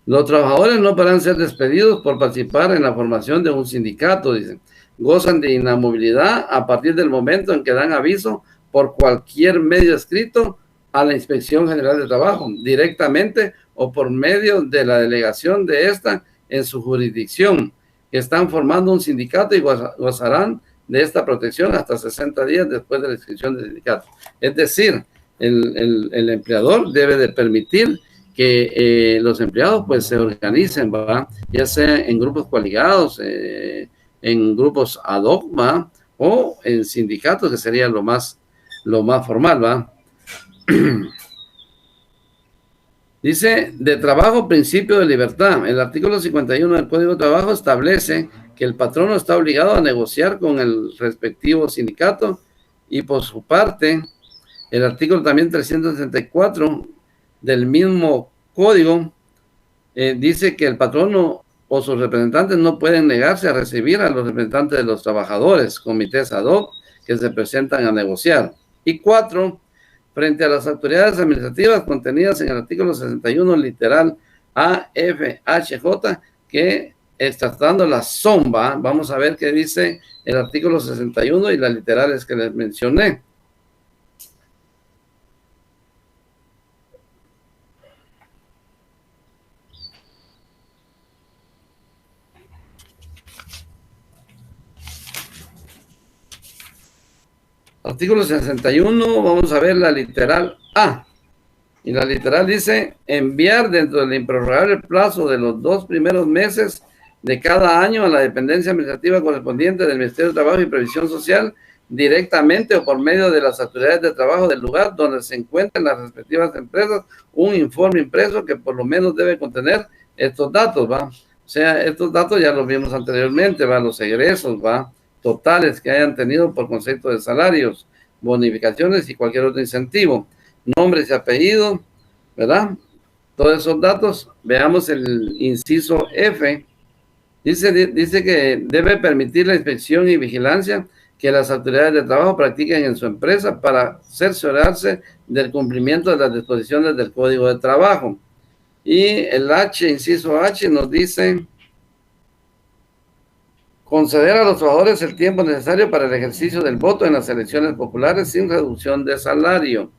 los trabajadores no podrán ser despedidos por participar en la formación de un sindicato, dicen. Gozan de inamovilidad a partir del momento en que dan aviso por cualquier medio escrito a la Inspección General de Trabajo, directamente o por medio de la delegación de esta en su jurisdicción, que están formando un sindicato y gozarán de esta protección hasta 60 días después de la inscripción del sindicato. Es decir, el empleador debe de permitir que los empleados pues se organicen, ¿va? Ya sea en grupos coaligados, en grupos ad hoc, ¿va? O en sindicatos, que sería lo más formal, ¿va? Dice, de trabajo, principio de libertad. El artículo 51 del Código de Trabajo establece que el patrono está obligado a negociar con el respectivo sindicato, y por su parte, el artículo también 364 del mismo código dice que el patrono o sus representantes no pueden negarse a recibir a los representantes de los trabajadores, comités ad hoc, que se presentan a negociar. Y 4, frente a las autoridades administrativas contenidas en el artículo 61, literal A, F, H, J, que tratando la SOMBA, vamos a ver qué dice el artículo 61 y las literales que les mencioné. Artículo 61, vamos a ver la literal A. Y la literal dice: enviar dentro del improrrogable plazo de los 2 primeros meses de cada año a la dependencia administrativa correspondiente del Ministerio de Trabajo y Previsión Social, directamente o por medio de las autoridades de trabajo del lugar donde se encuentren las respectivas empresas, un informe impreso que por lo menos debe contener estos datos, ¿va? O sea, estos datos ya los vimos anteriormente, ¿va? Los egresos, ¿va? Totales que hayan tenido por concepto de salarios, bonificaciones y cualquier otro incentivo, nombres y apellidos, ¿verdad? Todos esos datos. Veamos el inciso F. Dice que debe permitir la inspección y vigilancia que las autoridades de trabajo practiquen en su empresa para cerciorarse del cumplimiento de las disposiciones del Código de Trabajo. Y el H, inciso H, nos dice: conceder a los trabajadores el tiempo necesario para el ejercicio del voto en las elecciones populares sin reducción de salario.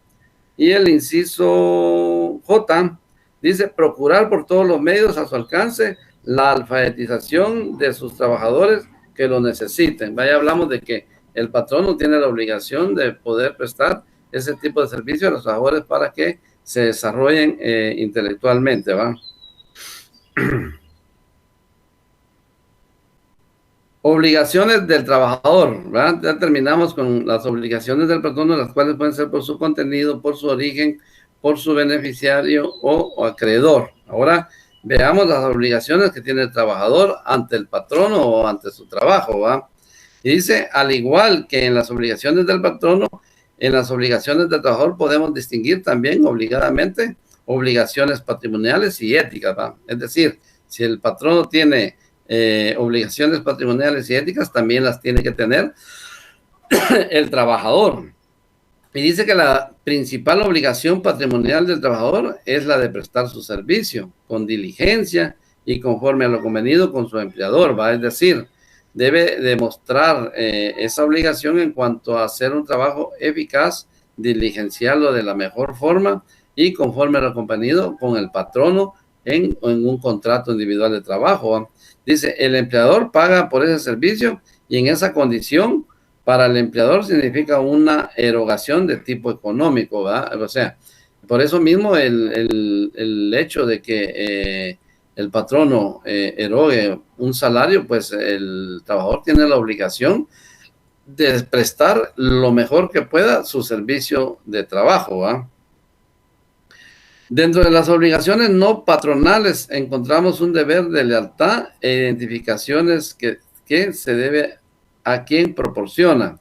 Y el inciso J dice: procurar por todos los medios a su alcance la alfabetización de sus trabajadores que lo necesiten. Vaya, hablamos de que el patrono tiene la obligación de poder prestar ese tipo de servicio a los trabajadores para que se desarrollen intelectualmente, ¿va? Obligaciones del trabajador, ¿verdad? Ya terminamos con las obligaciones del patrono, las cuales pueden ser por su contenido, por su origen, por su beneficiario o acreedor. Ahora veamos las obligaciones que tiene el trabajador ante el patrono o ante su trabajo, ¿va? Y dice: al igual que en las obligaciones del patrono, en las obligaciones del trabajador podemos distinguir también obligadamente obligaciones patrimoniales y éticas, ¿va? Es decir, si el patrono tiene obligaciones patrimoniales y éticas, también las tiene que tener el trabajador. Y dice que la principal obligación patrimonial del trabajador es la de prestar su servicio con diligencia y conforme a lo convenido con su empleador, ¿va? Es decir, debe demostrar esa obligación en cuanto a hacer un trabajo eficaz, diligenciarlo de la mejor forma y conforme a lo convenido con el patrono en un contrato individual de trabajo, ¿va? Dice: el empleador paga por ese servicio y en esa condición, para el empleador significa una erogación de tipo económico, ¿verdad? O sea, por eso mismo el hecho de que el patrono erogue un salario, pues el trabajador tiene la obligación de prestar lo mejor que pueda su servicio de trabajo, ¿va? Dentro de las obligaciones no patronales encontramos un deber de lealtad e identificaciones que se debe a quien proporciona.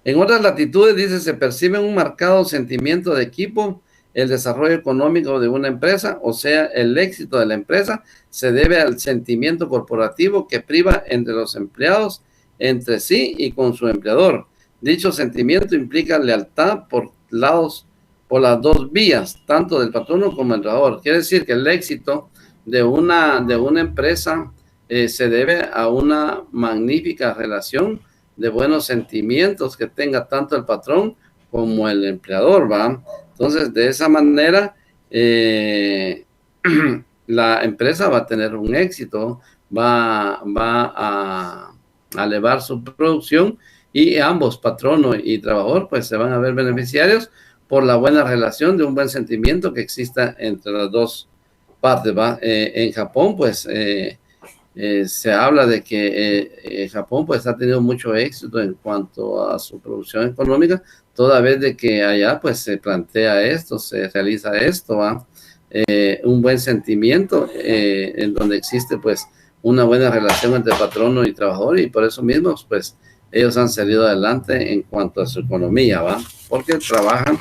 En otras latitudes dice, se percibe un marcado sentimiento de equipo, el desarrollo económico de una empresa, o sea, el éxito de la empresa, se debe al sentimiento corporativo que priva entre los empleados, entre sí y con su empleador. Dicho sentimiento implica lealtad por las dos vías, tanto del patrono como del trabajador. Quiere decir que el éxito de una empresa se debe a una magnífica relación de buenos sentimientos que tenga tanto el patrón como el empleador, ¿va? Entonces, de esa manera, la empresa va a tener un éxito, va a elevar su producción y ambos, patrono y trabajador, pues se van a ver beneficiarios por la buena relación de un buen sentimiento que exista entre las dos partes, ¿va? En Japón, pues, se habla de que Japón pues ha tenido mucho éxito en cuanto a su producción económica, toda vez de que allá pues se plantea esto, se realiza esto, ¿va? Un buen sentimiento en donde existe pues una buena relación entre patrono y trabajador, y por eso mismo pues ellos han salido adelante en cuanto a su economía, ¿va? Porque trabajan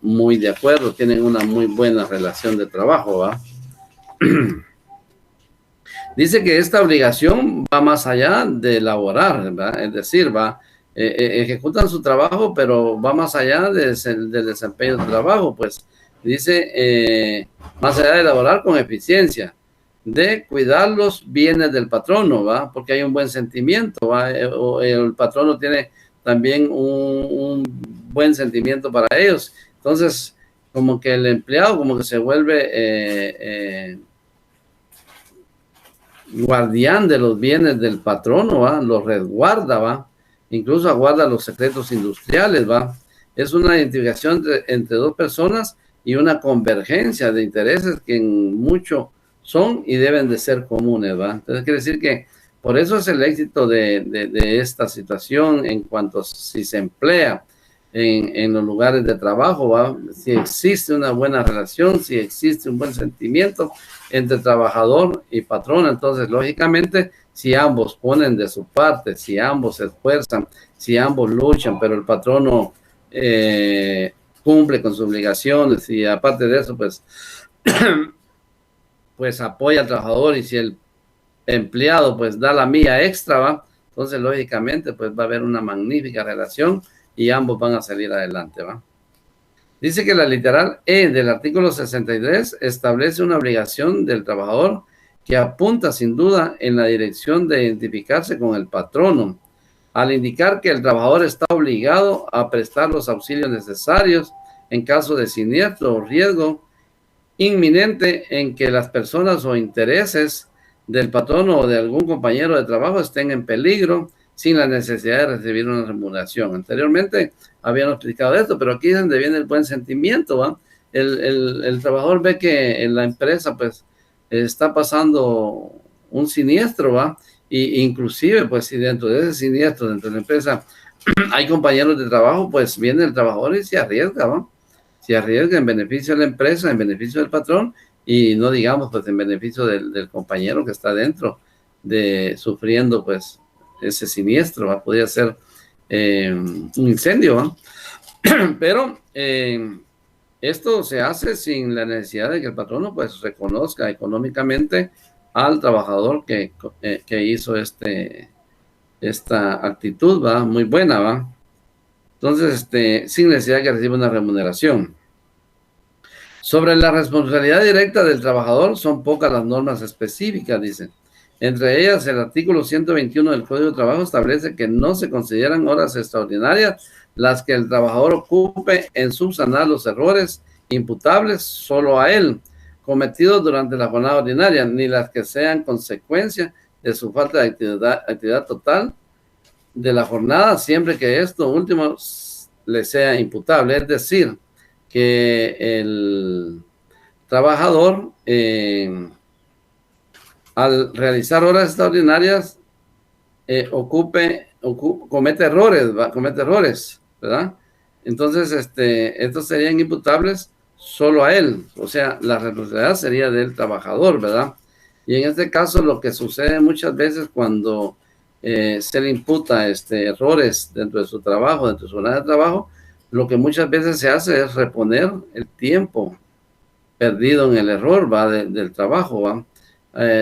muy de acuerdo, tienen una muy buena relación de trabajo, ¿va? Dice que esta obligación va más allá de laborar, ¿verdad? Es decir, ejecutan su trabajo, pero va más allá del desempeño del trabajo, pues dice, más allá de laborar con eficiencia, de cuidar los bienes del patrono, ¿va? Porque hay un buen sentimiento, ¿va? El patrono tiene también un buen sentimiento para ellos. Entonces, como que el empleado como que se vuelve guardián de los bienes del patrono, ¿va? Los resguarda, ¿va? Incluso aguarda los secretos industriales, ¿va? Es una identificación entre dos personas y una convergencia de intereses que en mucho son y deben de ser comunes, ¿va? Entonces quiere decir que por eso es el éxito de esta situación en cuanto a si se emplea en los lugares de trabajo, ¿va? Si existe una buena relación, si existe un buen sentimiento entre trabajador y patrón, entonces lógicamente si ambos ponen de su parte, si ambos se esfuerzan, si ambos luchan, pero el patrono cumple con sus obligaciones y aparte de eso pues pues apoya al trabajador, y si el empleado pues da la milla extra, ¿va? Entonces lógicamente pues va a haber una magnífica relación y ambos van a salir adelante, ¿va? Dice que la literal E del artículo 63 establece una obligación del trabajador que apunta sin duda en la dirección de identificarse con el patrono, al indicar que el trabajador está obligado a prestar los auxilios necesarios en caso de siniestro o riesgo inminente en que las personas o intereses del patrono o de algún compañero de trabajo estén en peligro sin la necesidad de recibir una remuneración. Anteriormente habíamos explicado esto, pero aquí es donde viene el buen sentimiento, ¿va? El trabajador ve que en la empresa pues está pasando un siniestro, ¿va? Y inclusive pues si dentro de ese siniestro, dentro de la empresa hay compañeros de trabajo, pues viene el trabajador y se arriesga, ¿va? Se arriesga en beneficio de la empresa, en beneficio del patrón, y no digamos pues en beneficio del compañero que está dentro de sufriendo pues ese siniestro, ¿va? Podría ser un incendio, ¿va? Pero esto se hace sin la necesidad de que el patrono pues reconozca económicamente al trabajador que hizo esta actitud, ¿va? Muy buena, ¿va? Entonces, sin necesidad de que reciba una remuneración. Sobre la responsabilidad directa del trabajador, son pocas las normas específicas, dicen. Entre ellas, el artículo 121 del Código de Trabajo establece que no se consideran horas extraordinarias las que el trabajador ocupe en subsanar los errores imputables solo a él, cometidos durante la jornada ordinaria, ni las que sean consecuencia de su falta de actividad total de la jornada, siempre que esto último le sea imputable. Es decir, que el trabajador, al realizar horas extraordinarias, comete errores, ¿verdad? Entonces, estos serían imputables solo a él, o sea, la responsabilidad sería del trabajador, ¿verdad? Y en este caso, lo que sucede muchas veces cuando se le imputa errores dentro de su trabajo, dentro de su hora de trabajo, lo que muchas veces se hace es reponer el tiempo perdido en el error, ¿va? Del trabajo, ¿va?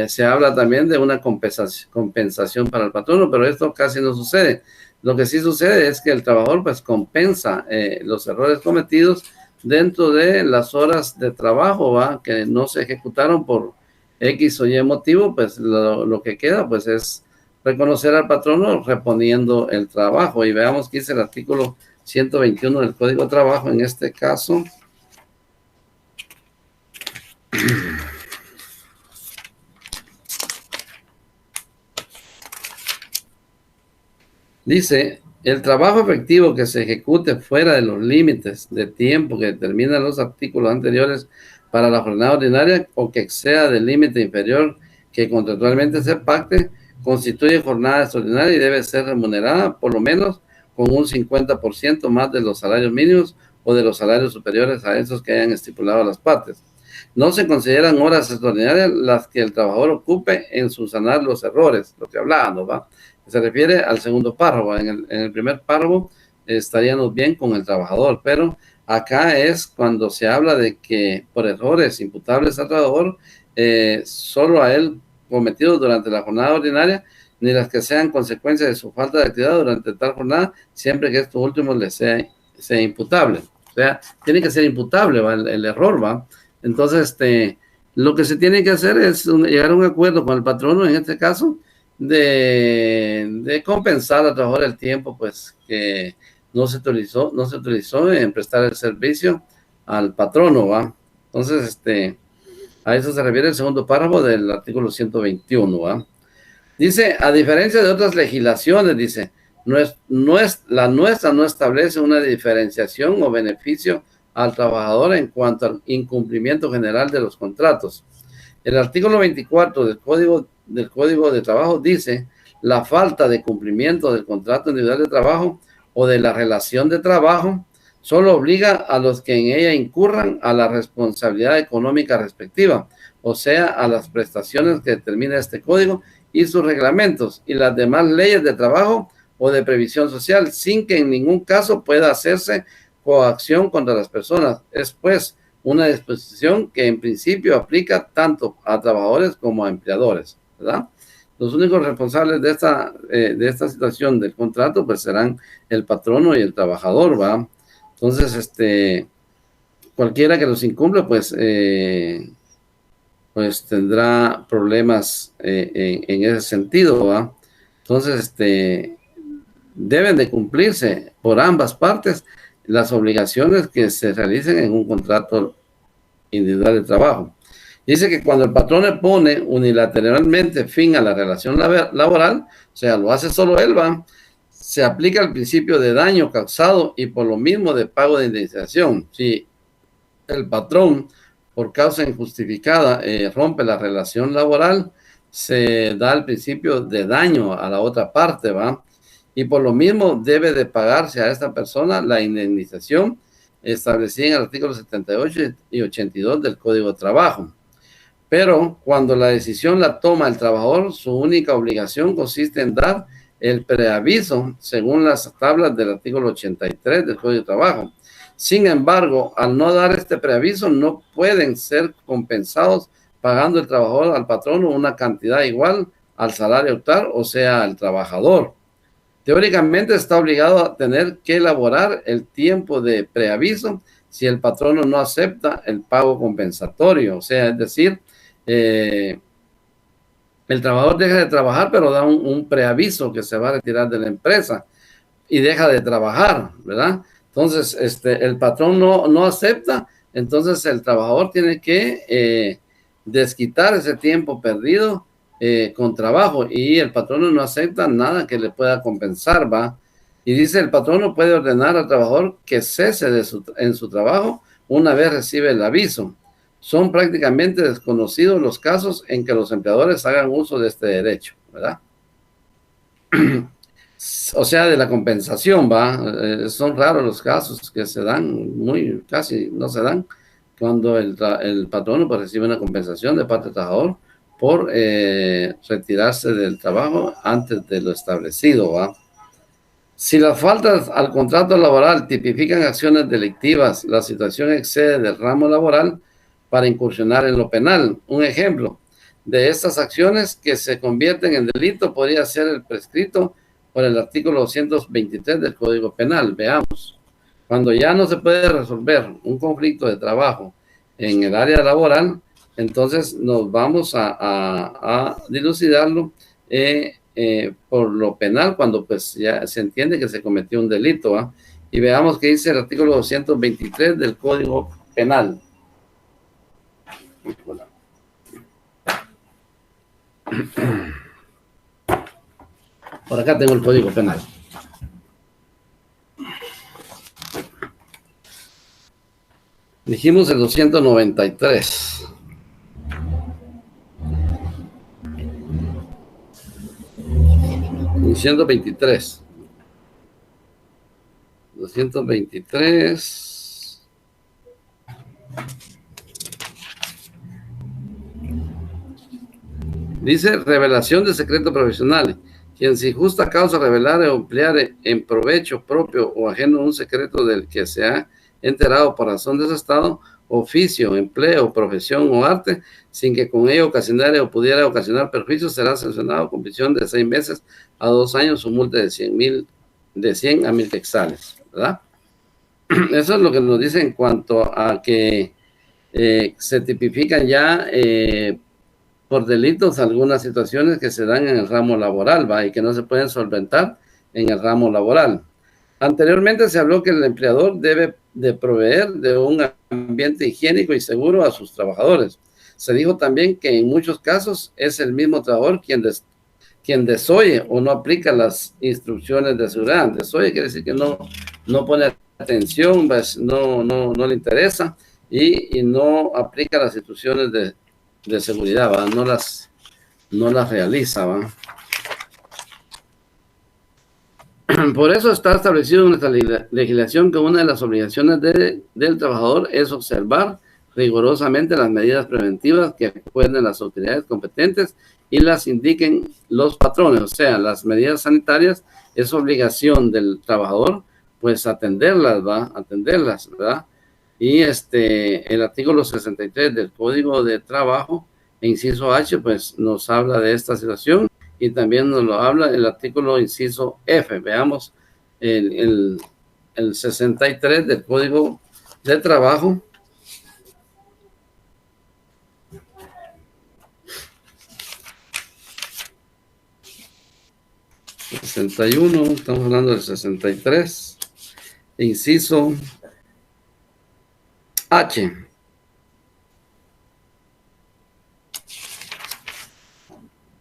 Se habla también de una compensación para el patrono, pero esto casi no sucede. Lo que sí sucede es que el trabajador pues compensa los errores cometidos dentro de las horas de trabajo, ¿va? Que no se ejecutaron por X o Y motivo, pues lo que queda pues es reconocer al patrono reponiendo el trabajo. Y veamos qué dice el artículo 121 del Código de Trabajo en este caso. Dice, el trabajo efectivo que se ejecute fuera de los límites de tiempo que determinan los artículos anteriores para la jornada ordinaria o que exceda del límite inferior que contractualmente se pacte, constituye jornada extraordinaria y debe ser remunerada por lo menos con un 50% más de los salarios mínimos o de los salarios superiores a esos que hayan estipulado las partes. No se consideran horas extraordinarias las que el trabajador ocupe en subsanar los errores, lo que hablábamos, ¿va? Se refiere al segundo párrafo. En el primer párrafo estaríamos bien con el trabajador, pero acá es cuando se habla de que por errores imputables al trabajador, solo a él cometidos durante la jornada ordinaria, ni las que sean consecuencias de su falta de actividad durante tal jornada, siempre que estos últimos le sea imputable. O sea, tiene que ser imputable, ¿va? El error, ¿va? Entonces, lo que se tiene que hacer es llegar a un acuerdo con el patrono, en este caso, de compensar al trabajador el tiempo pues que no se utilizó en prestar el servicio al patrono, ¿va? Entonces, a eso se refiere el segundo párrafo del artículo 121, ¿va? Dice, a diferencia de otras legislaciones, dice, la nuestra no establece una diferenciación o beneficio al trabajador en cuanto al incumplimiento general de los contratos. El artículo 24 del Código de Trabajo dice, la falta de cumplimiento del contrato individual de trabajo o de la relación de trabajo solo obliga a los que en ella incurran a la responsabilidad económica respectiva, o sea, a las prestaciones que determina este código y sus reglamentos y las demás leyes de trabajo o de previsión social, sin que en ningún caso pueda hacerse coacción contra las personas. Es pues una disposición que en principio aplica tanto a trabajadores como a empleadores, ¿verdad? Los únicos responsables de esta situación del contrato pues serán el patrono y el trabajador, ¿va? Entonces, cualquiera que los incumple pues tendrá problemas en ese sentido, ¿va? Entonces, deben de cumplirse por ambas partes las obligaciones que se realicen en un contrato individual de trabajo. Dice que cuando el patrón le pone unilateralmente fin a la relación laboral, o sea, lo hace solo él, ¿va? Se aplica el principio de daño causado y por lo mismo de pago de indemnización. Si el patrón, por causa injustificada, rompe la relación laboral, se da el principio de daño a la otra parte, ¿va? Y por lo mismo debe de pagarse a esta persona la indemnización establecida en el artículo 78 y 82 del Código de Trabajo. Pero cuando la decisión la toma el trabajador, su única obligación consiste en dar el preaviso según las tablas del artículo 83 del Código de Trabajo. Sin embargo, al no dar este preaviso, no pueden ser compensados pagando el trabajador al patrono una cantidad igual al salario actual, o sea, al trabajador. Teóricamente está obligado a tener que elaborar el tiempo de preaviso si el patrono no acepta el pago compensatorio. O sea, es decir, el trabajador deja de trabajar, pero da un preaviso que se va a retirar de la empresa y deja de trabajar, ¿verdad? Entonces, el patrón no acepta, entonces el trabajador tiene que desquitar ese tiempo perdido con trabajo y el patrono no acepta nada que le pueda compensar, ¿va? Y dice, el patrono puede ordenar al trabajador que cese en su trabajo una vez recibe el aviso. Son prácticamente desconocidos los casos en que los empleadores hagan uso de este derecho, ¿verdad? O sea, de la compensación, ¿va? Son raros los casos que se dan, casi no se dan, cuando el patrono pues, recibe una compensación de parte del trabajador por retirarse del trabajo antes de lo establecido, ¿va? Si las faltas al contrato laboral tipifican acciones delictivas, la situación excede del ramo laboral para incursionar en lo penal. Un ejemplo de estas acciones que se convierten en delito podría ser el prescrito por el artículo 223 del Código Penal. Veamos, cuando ya no se puede resolver un conflicto de trabajo en el área laboral, entonces nos vamos a dilucidarlo por lo penal, cuando pues ya se entiende que se cometió un delito, ¿eh? Y veamos qué dice el artículo 223 del Código Penal. Por acá tengo el Código Penal. Dijimos el 293. El 123. 223. Dice revelación de secreto profesional. Quien sin justa causa revelar o emplear en provecho propio o ajeno un secreto del que se ha enterado por razón de ese estado, oficio, empleo, profesión o arte, sin que con ello ocasionara o pudiera ocasionar perjuicios, será sancionado con prisión de 6 meses a 2 años o multa de 100 a 1000 quetzales, ¿verdad? Eso es lo que nos dice en cuanto a que se tipifican ya por delitos algunas situaciones que se dan en el ramo laboral, ¿va? Y que no se pueden solventar en el ramo laboral. Anteriormente se habló que el empleador debe de proveer de un ambiente higiénico y seguro a sus trabajadores. Se dijo también que en muchos casos es el mismo trabajador quien desoye o no aplica las instrucciones de seguridad. Desoye quiere decir que no pone atención, pues, no le interesa y no aplica las instrucciones de seguridad, ¿va? No las realiza, ¿va? Por eso está establecido en nuestra legislación que una de las obligaciones del trabajador es observar rigurosamente las medidas preventivas que acuerden las autoridades competentes y las indiquen los patrones. O sea, las medidas sanitarias es obligación del trabajador, pues atenderlas, ¿va? Atenderlas, ¿verdad? Y el artículo 63 del Código de Trabajo, inciso H, pues nos habla de esta situación y también nos lo habla el artículo inciso F. Veamos el 63 del Código de Trabajo. Estamos hablando del 63, inciso H.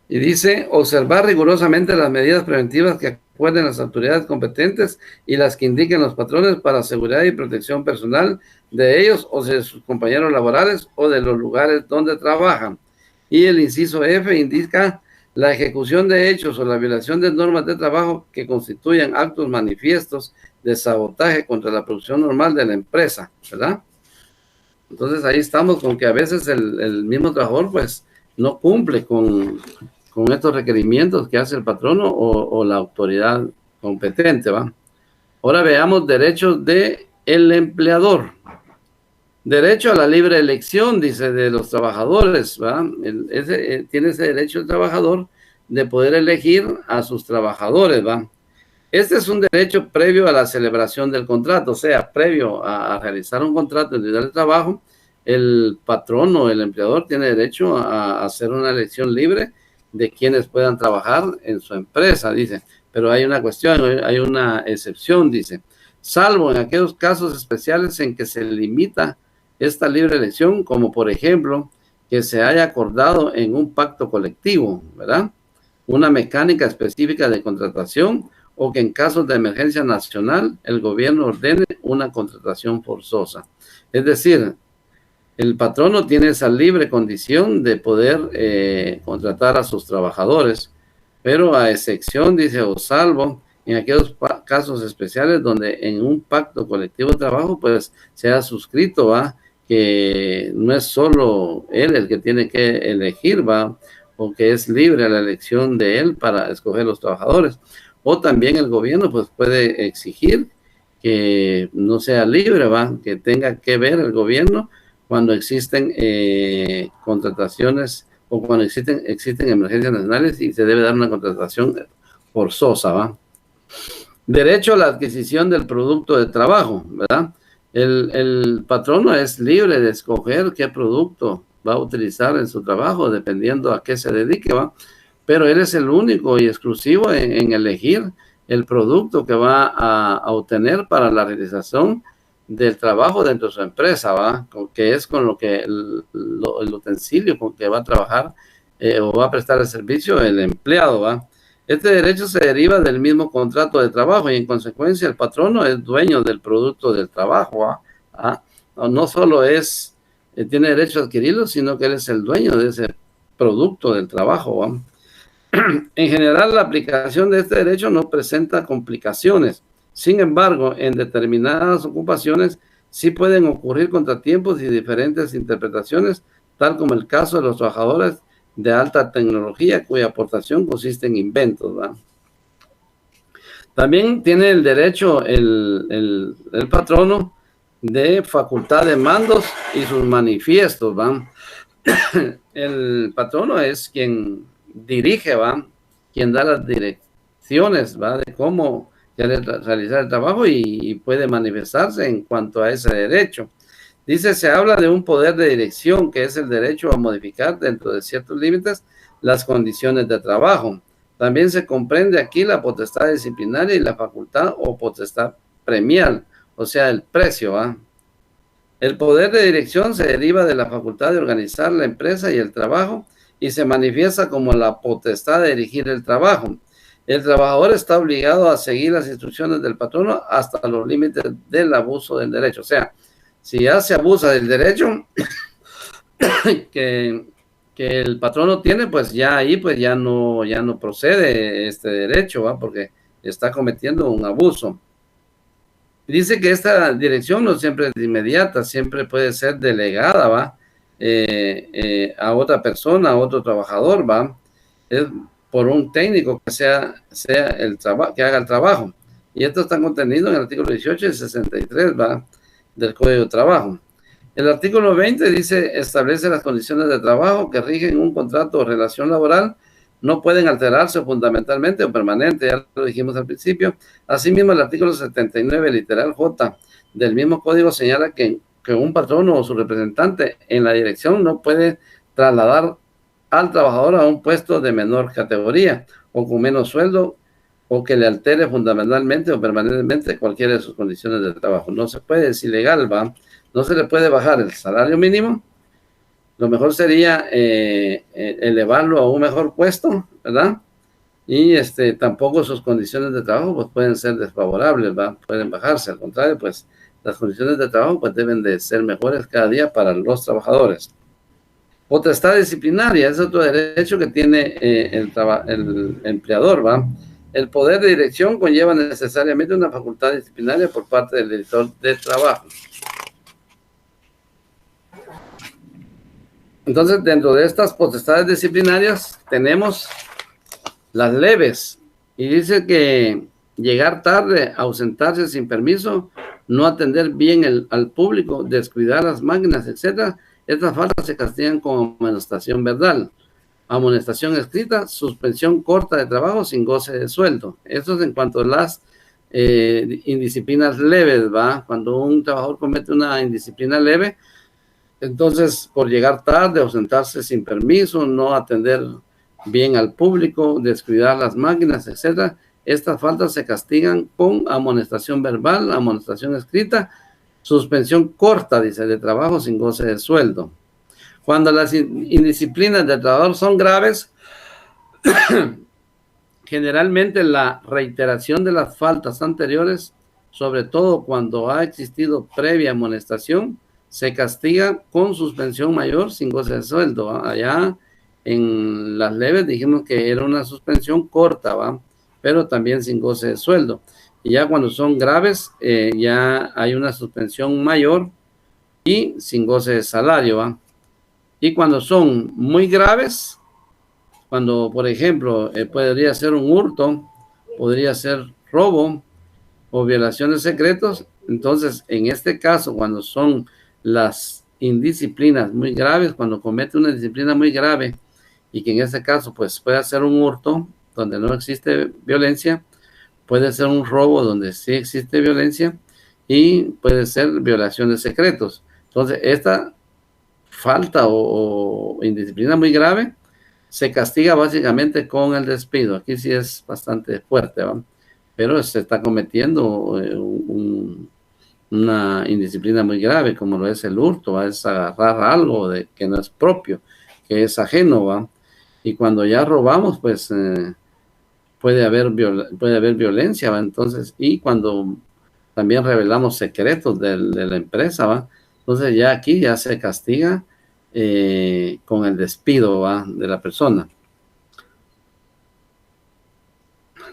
Y dice, observar rigurosamente las medidas preventivas que acuerden las autoridades competentes y las que indiquen los patrones para seguridad y protección personal de ellos o de sus compañeros laborales o de los lugares donde trabajan. Y el inciso F indica la ejecución de hechos o la violación de normas de trabajo que constituyan actos manifiestos de sabotaje contra la producción normal de la empresa, ¿verdad? Entonces ahí estamos con que a veces el mismo trabajador pues no cumple con estos requerimientos que hace el patrono o la autoridad competente, ¿va? Ahora veamos derechos del empleador. Derecho a la libre elección, dice, de los trabajadores, ¿va? Tiene ese derecho el trabajador de poder elegir a sus trabajadores, ¿va? Este es un derecho previo a la celebración del contrato, o sea, previo a realizar un contrato individual de trabajo, el patrón o el empleador tiene derecho a hacer una elección libre de quienes puedan trabajar en su empresa, dice. Pero hay una cuestión, hay una excepción, dice. Salvo en aquellos casos especiales en que se limita esta libre elección, como por ejemplo, que se haya acordado en un pacto colectivo, ¿verdad? Una mecánica específica de contratación, o que en casos de emergencia nacional el gobierno ordene una contratación forzosa. Es decir, el patrono tiene esa libre condición de poder contratar a sus trabajadores, pero a excepción, dice, o salvo en aquellos casos especiales donde en un pacto colectivo de trabajo pues se ha suscrito, ¿va? Que no es solo él el que tiene que elegir, ¿va? O que es libre la elección de él para escoger los trabajadores. O también el gobierno pues puede exigir que no sea libre, ¿va? Que tenga que ver el gobierno cuando existen contrataciones o cuando existen emergencias nacionales y se debe dar una contratación forzosa, ¿va? Derecho a la adquisición del producto de trabajo, ¿verdad? El patrono es libre de escoger qué producto va a utilizar en su trabajo, dependiendo a qué se dedique, ¿va? Pero él es el único y exclusivo en elegir el producto que va a obtener para la realización del trabajo dentro de su empresa, ¿va? Que es con lo que el utensilio con que va a trabajar o va a prestar el servicio el empleado, ¿va? Este derecho se deriva del mismo contrato de trabajo y en consecuencia el patrono es dueño del producto del trabajo, ¿va? ¿Ah? No solo tiene derecho a adquirirlo, sino que él es el dueño de ese producto del trabajo, ¿va? En general, la aplicación de este derecho no presenta complicaciones. Sin embargo, en determinadas ocupaciones sí pueden ocurrir contratiempos y diferentes interpretaciones, tal como el caso de los trabajadores de alta tecnología, cuya aportación consiste en inventos, ¿verdad? También tiene el derecho el patrono de facultad de mandos y sus manifiestos, ¿va? El patrono es quien dirige, ¿va? Quien da las direcciones, ¿va? De cómo realizar el trabajo y puede manifestarse en cuanto a ese derecho. Dice, se habla de un poder de dirección, que es el derecho a modificar dentro de ciertos límites las condiciones de trabajo. También se comprende aquí la potestad disciplinaria y la facultad o potestad premial, o sea, el precio, ¿va? El poder de dirección se deriva de la facultad de organizar la empresa y el trabajo y se manifiesta como la potestad de dirigir el trabajo. El trabajador está obligado a seguir las instrucciones del patrono hasta los límites del abuso del derecho. O sea, si ya se abusa del derecho que el patrono tiene, pues ya ahí pues ya no procede este derecho, ¿va? Porque está cometiendo un abuso. Dice que esta dirección no siempre es inmediata, siempre puede ser delegada, ¿va? A otra persona, a otro trabajador, ¿va? Es por un técnico que sea que haga el trabajo. Y esto está contenido en el artículo 18 y 63, ¿va? Del Código de Trabajo. El artículo 20 dice, establece las condiciones de trabajo que rigen un contrato o relación laboral, no pueden alterarse fundamentalmente o permanente, ya lo dijimos al principio. Asimismo, el artículo 79, literal J, del mismo código señala que un patrono o su representante en la dirección no puede trasladar al trabajador a un puesto de menor categoría o con menos sueldo o que le altere fundamentalmente o permanentemente cualquiera de sus condiciones de trabajo. No se puede, es ilegal, ¿va? No se le puede bajar el salario mínimo. Lo mejor sería elevarlo a un mejor puesto, ¿verdad? Y tampoco sus condiciones de trabajo pues pueden ser desfavorables, ¿va? Pueden bajarse. Al contrario, pues las condiciones de trabajo pues deben de ser mejores cada día para los trabajadores. Potestad disciplinaria es otro derecho que tiene el empleador, ¿va? El poder de dirección conlleva necesariamente una facultad disciplinaria por parte del director de trabajo. Entonces, dentro de estas potestades disciplinarias tenemos las leves. Y dice que llegar tarde, ausentarse sin permiso, no atender bien al público, descuidar las máquinas, etc. Estas faltas se castigan con amonestación verbal, amonestación escrita, suspensión corta de trabajo sin goce de sueldo. Esto es en cuanto a las indisciplinas leves, ¿va? Cuando un trabajador comete una indisciplina leve, entonces, por llegar tarde, ausentarse sin permiso, no atender bien al público, descuidar las máquinas, etc. Estas faltas se castigan con amonestación verbal, amonestación escrita, suspensión corta, dice, de trabajo sin goce de sueldo. Cuando las indisciplinas del trabajador son graves, generalmente la reiteración de las faltas anteriores, sobre todo cuando ha existido previa amonestación, se castiga con suspensión mayor sin goce de sueldo. Allá en las leves dijimos que era una suspensión corta, ¿va? Pero también sin goce de sueldo. Y ya cuando son graves, ya hay una suspensión mayor y sin goce de salario, ¿va? Y cuando son muy graves, cuando, por ejemplo, podría ser un hurto, podría ser robo o violación de secretos, entonces, en este caso, cuando son las indisciplinas muy graves, cuando comete una disciplina muy grave, y que en este caso, pues, puede ser un hurto, donde no existe violencia, puede ser un robo donde sí existe violencia, y puede ser violación de secretos. Entonces, esta falta o indisciplina muy grave se castiga básicamente con el despido. Aquí sí es bastante fuerte, ¿va? Pero se está cometiendo una indisciplina muy grave, como lo es el hurto, ¿va? Es agarrar algo de, que no es propio, que es ajeno, ¿va? Y cuando ya robamos, pues puede haber violencia, ¿va? Entonces, y cuando también revelamos secretos de la empresa, ¿va? Entonces ya aquí ya se castiga con el despido, ¿va? De la persona.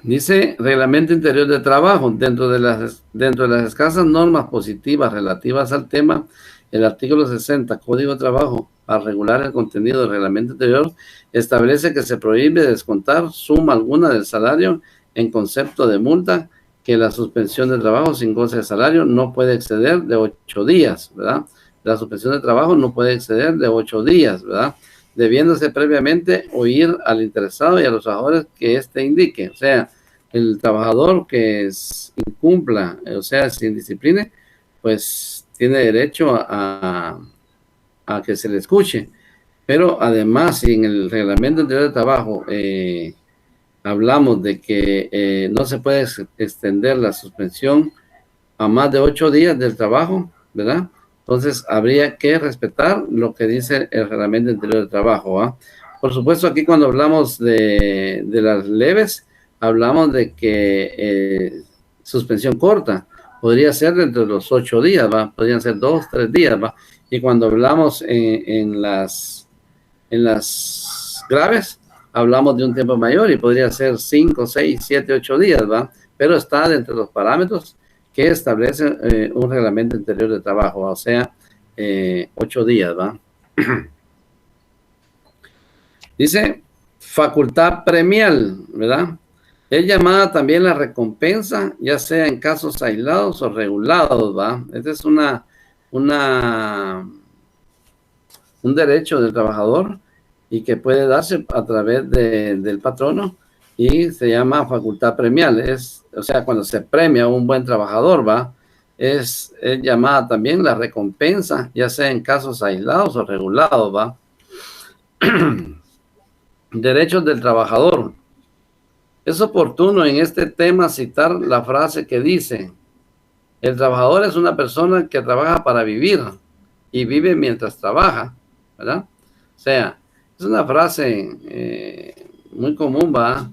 Dice Reglamento Interior de Trabajo, dentro de las escasas normas positivas relativas al tema, el artículo 60, Código de Trabajo, para regular el contenido del Reglamento Interior, establece que se prohíbe descontar suma alguna del salario en concepto de multa, que la suspensión de trabajo sin goce de salario no puede exceder de 8 días, ¿verdad? La suspensión de trabajo no puede exceder de 8 días, ¿verdad? Debiéndose previamente oír al interesado y a los trabajadores que éste indique. O sea, el trabajador que incumpla, o sea, sin disciplina, pues tiene derecho a que se le escuche. Pero además, si en el Reglamento Interior de Trabajo hablamos de que no se puede extender la suspensión a más de 8 días del trabajo, ¿verdad? Entonces, habría que respetar lo que dice el Reglamento Interior de Trabajo, ¿va? Por supuesto, aquí cuando hablamos de las leves, hablamos de que suspensión corta podría ser dentro de los 8 días, ¿va? Podrían ser 2, 3 días, ¿va? Y cuando hablamos en las graves, hablamos de un tiempo mayor y podría ser 5, 6, 7, 8 días, ¿va? Pero está dentro de los parámetros que establece un reglamento interior de trabajo, o sea, 8 días, ¿va? Dice facultad premial, ¿verdad? Es llamada también la recompensa, ya sea en casos aislados o regulados, ¿va? Este es un derecho del trabajador y que puede darse a través del patrono y se llama facultad premial. O sea, cuando se premia a un buen trabajador, ¿va? Es llamada también la recompensa, ya sea en casos aislados o regulados, ¿va? Derechos del trabajador. Es oportuno en este tema citar la frase que dice: el trabajador es una persona que trabaja para vivir y vive mientras trabaja, ¿verdad? O sea, es una frase muy común, ¿va?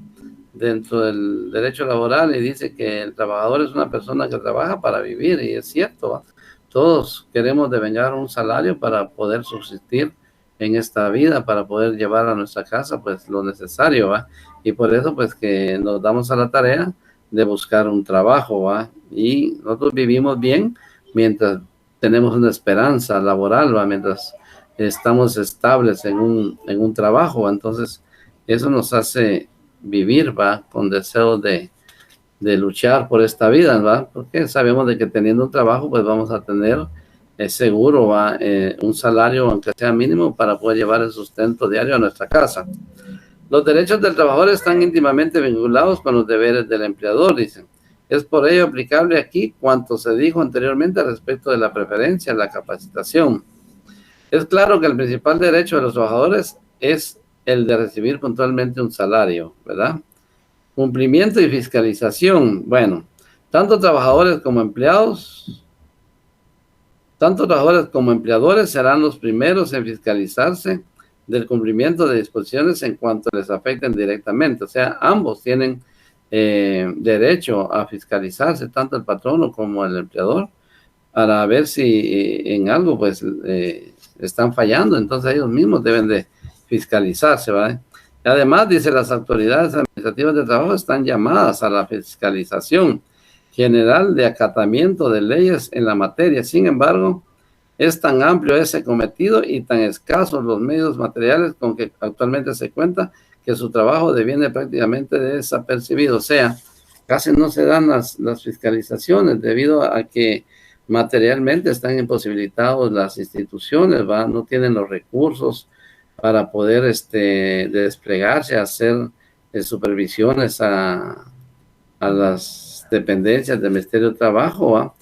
Dentro del derecho laboral, y dice que el trabajador es una persona que trabaja para vivir, y es cierto, ¿va? Todos queremos devengar un salario para poder subsistir en esta vida, para poder llevar a nuestra casa pues lo necesario, ¿va? Y por eso pues que nos damos a la tarea de buscar un trabajo, ¿va? Y nosotros vivimos bien mientras tenemos una esperanza laboral, ¿va? Mientras estamos estables en un trabajo, ¿va? Entonces eso nos hace vivir, ¿va? Con deseo de luchar por esta vida, ¿va? Porque sabemos de que teniendo un trabajo pues vamos a tener seguro, ¿va? Un salario aunque sea mínimo para poder llevar el sustento diario a nuestra casa. Los derechos del trabajador están íntimamente vinculados con los deberes del empleador, dicen. Es por ello aplicable aquí cuanto se dijo anteriormente respecto de la preferencia, la capacitación. Es claro que el principal derecho de los trabajadores es el de recibir puntualmente un salario, ¿verdad? Cumplimiento y fiscalización. Bueno, tanto trabajadores como empleados Tanto trabajadores como empleadores serán los primeros en fiscalizarse del cumplimiento de disposiciones en cuanto les afecten directamente. O sea, ambos tienen derecho a fiscalizarse, tanto el patrono como el empleador, para ver si en algo pues están fallando. Entonces ellos mismos deben de fiscalizarse, ¿vale? Y además, dice, las autoridades administrativas de trabajo están llamadas a la fiscalización general de acatamiento de leyes en la materia. Sin embargo, es tan amplio ese cometido y tan escasos los medios materiales con que actualmente se cuenta que su trabajo deviene prácticamente desapercibido. O sea, casi no se dan las fiscalizaciones debido a que materialmente están imposibilitados las instituciones, ¿va? No tienen los recursos para poder desplegarse, hacer supervisiones a las dependencias del Ministerio de Trabajo, ¿va?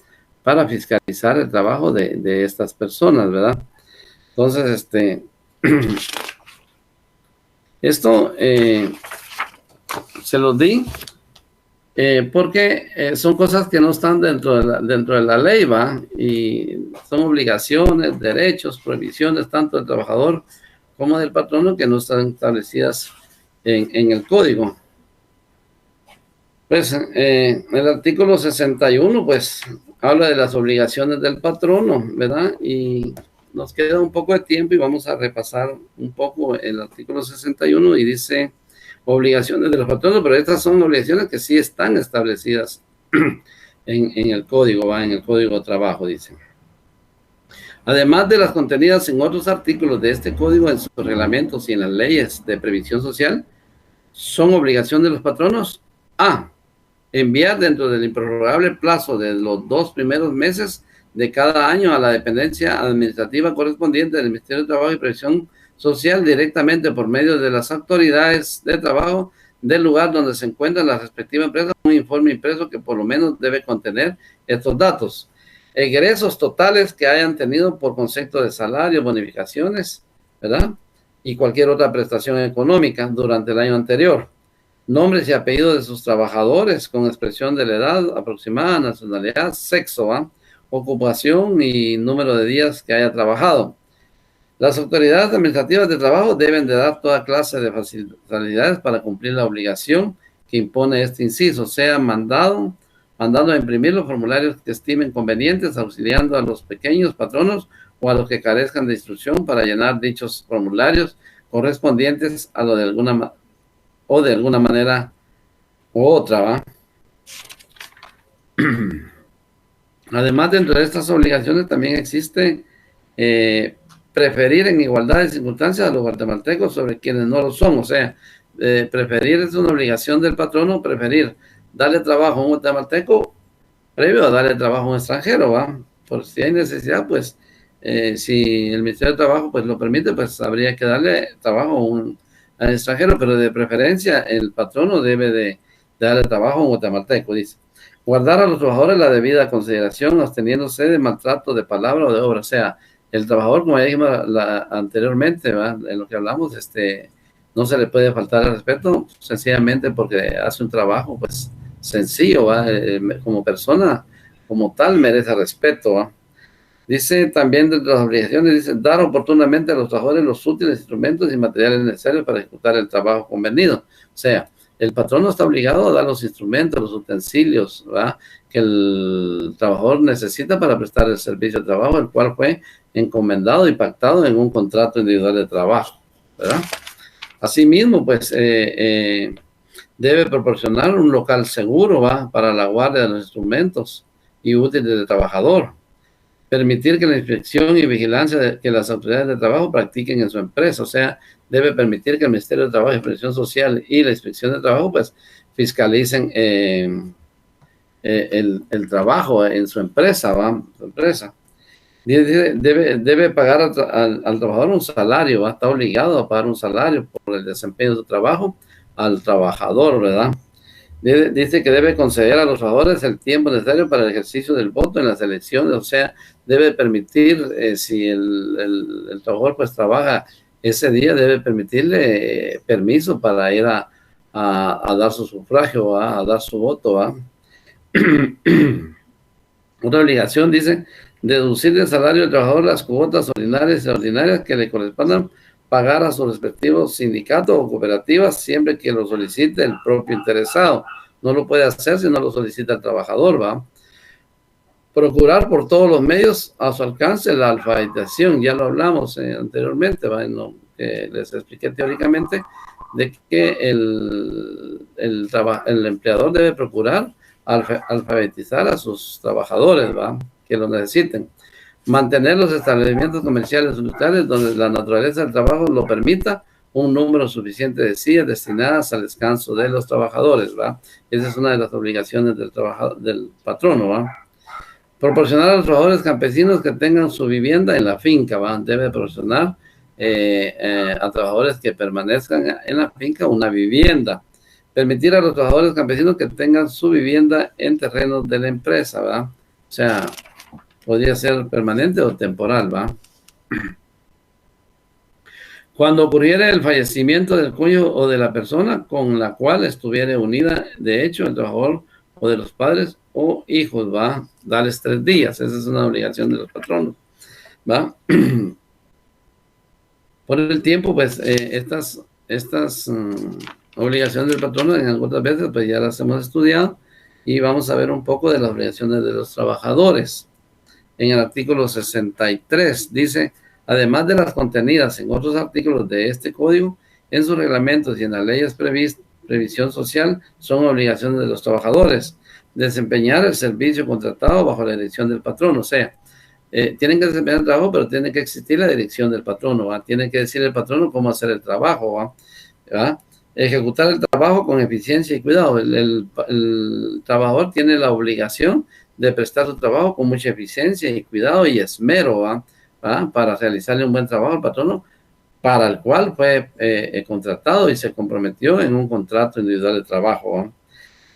Para fiscalizar el trabajo de estas personas, ¿verdad? Entonces, esto se los di porque son cosas que no están dentro de la ley, ¿va? Y son obligaciones, derechos, prohibiciones, tanto del trabajador como del patrono, que no están establecidas en el código. Pues el artículo 61, pues, habla de las obligaciones del patrono, ¿verdad? Y nos queda un poco de tiempo y vamos a repasar un poco el artículo 61 y dice obligaciones de los patronos, pero estas son obligaciones que sí están establecidas en el código, ¿va? En el código de trabajo, dice. Además de las contenidas en otros artículos de este código, en sus reglamentos y en las leyes de previsión social, son obligación de los patronos a enviar dentro del improrrogable plazo de los 2 primeros meses de cada año a la dependencia administrativa correspondiente del Ministerio de Trabajo y Previsión Social directamente por medio de las autoridades de trabajo del lugar donde se encuentra la respectiva empresa un informe impreso que por lo menos debe contener estos datos: egresos totales que hayan tenido por concepto de salario, bonificaciones, ¿verdad? Y cualquier otra prestación económica durante el año anterior. Nombres y apellidos de sus trabajadores con expresión de la edad aproximada, nacionalidad, sexo, ¿va? Ocupación y número de días que haya trabajado. Las autoridades administrativas de trabajo deben de dar toda clase de facilidades para cumplir la obligación que impone este inciso, sea mandando a imprimir los formularios que estimen convenientes, auxiliando a los pequeños patronos o a los que carezcan de instrucción para llenar dichos formularios correspondientes a lo de alguna manera u otra, ¿va? Además, dentro de estas obligaciones también existe preferir en igualdad de circunstancias a los guatemaltecos sobre quienes no lo son. O sea, preferir es una obligación del patrono, preferir darle trabajo a un guatemalteco previo a darle trabajo a un extranjero, ¿va? Por si hay necesidad, pues, si el Ministerio de Trabajo pues lo permite, pues habría que darle trabajo al extranjero, pero de preferencia el patrono debe de darle trabajo a un guatemalteco, dice. Guardar a los trabajadores la debida consideración, absteniéndose de maltrato de palabra o de obra. O sea, el trabajador, como ya dijimos anteriormente, ¿va? En lo que hablamos, no se le puede faltar el respeto, sencillamente porque hace un trabajo, pues, sencillo, ¿va? Como persona, como tal, merece respeto, ¿va? Dice también de las obligaciones, dice, dar oportunamente a los trabajadores los útiles instrumentos y materiales necesarios para ejecutar el trabajo convenido. O sea, el patrono está obligado a dar los instrumentos, los utensilios, ¿verdad?, que el trabajador necesita para prestar el servicio de trabajo, el cual fue encomendado y pactado en un contrato individual de trabajo, ¿verdad? Asimismo, pues, debe proporcionar un local seguro, ¿va?, para la guardia de los instrumentos y útiles del trabajador. Permitir que la inspección y vigilancia que las autoridades de trabajo practiquen en su empresa. O sea, debe permitir que el Ministerio de Trabajo y Previsión Social y la Inspección de Trabajo pues fiscalicen el trabajo en su empresa, ¿va? Su empresa. Debe pagar al trabajador un salario, ¿va? Está obligado a pagar un salario por el desempeño de su trabajo al trabajador, ¿verdad? Dice que debe conceder a los trabajadores el tiempo necesario para el ejercicio del voto en las elecciones. O sea, debe permitir, si el trabajador pues trabaja ese día, debe permitirle permiso para ir a dar su sufragio, ¿va?, a dar su voto, ¿va? Otra obligación, dice, deducir del salario del trabajador las cuotas ordinarias y extraordinarias que le correspondan pagar a su respectivo sindicato o cooperativa siempre que lo solicite el propio interesado. No lo puede hacer si no lo solicita el trabajador, ¿va? Procurar por todos los medios a su alcance la alfabetización, ya lo hablamos anteriormente, ¿va? Les expliqué teóricamente de que el empleador debe procurar alfabetizar a sus trabajadores, ¿va? Que lo necesiten. Mantener los establecimientos comerciales unitarios donde la naturaleza del trabajo lo permita, un número suficiente de sillas destinadas al descanso de los trabajadores, ¿va? Esa es una de las obligaciones del patrono, ¿va? Proporcionar a los trabajadores campesinos que tengan su vivienda en la finca, ¿va? Debe proporcionar a trabajadores que permanezcan en la finca una vivienda. Permitir a los trabajadores campesinos que tengan su vivienda en terrenos de la empresa, ¿va? O sea, podría ser permanente o temporal, ¿va? Cuando ocurriera el fallecimiento del cónyuge o de la persona con la cual estuviera unida, de hecho, el trabajador o de los padres o hijos, ¿va? Darles 3 días. Esa es una obligación de los patronos, ¿va? Por el tiempo, pues, estas obligaciones del patrono, en algunas veces, pues, ya las hemos estudiado y vamos a ver un poco de las obligaciones de los trabajadores. En el artículo 63 dice, además de las contenidas en otros artículos de este código, en sus reglamentos y en las leyes previsión social, son obligaciones de los trabajadores desempeñar el servicio contratado bajo la dirección del patrón. O sea, tienen que desempeñar el trabajo, pero tiene que existir la dirección del patrono, ¿va? Tiene que decir el patrono cómo hacer el trabajo, ¿va? Ejecutar el trabajo con eficiencia y cuidado. El trabajador tiene la obligación de prestar su trabajo con mucha eficiencia y cuidado y esmero, ¿va? Para realizarle un buen trabajo al patrono para el cual fue contratado y se comprometió en un contrato individual de trabajo, ¿va?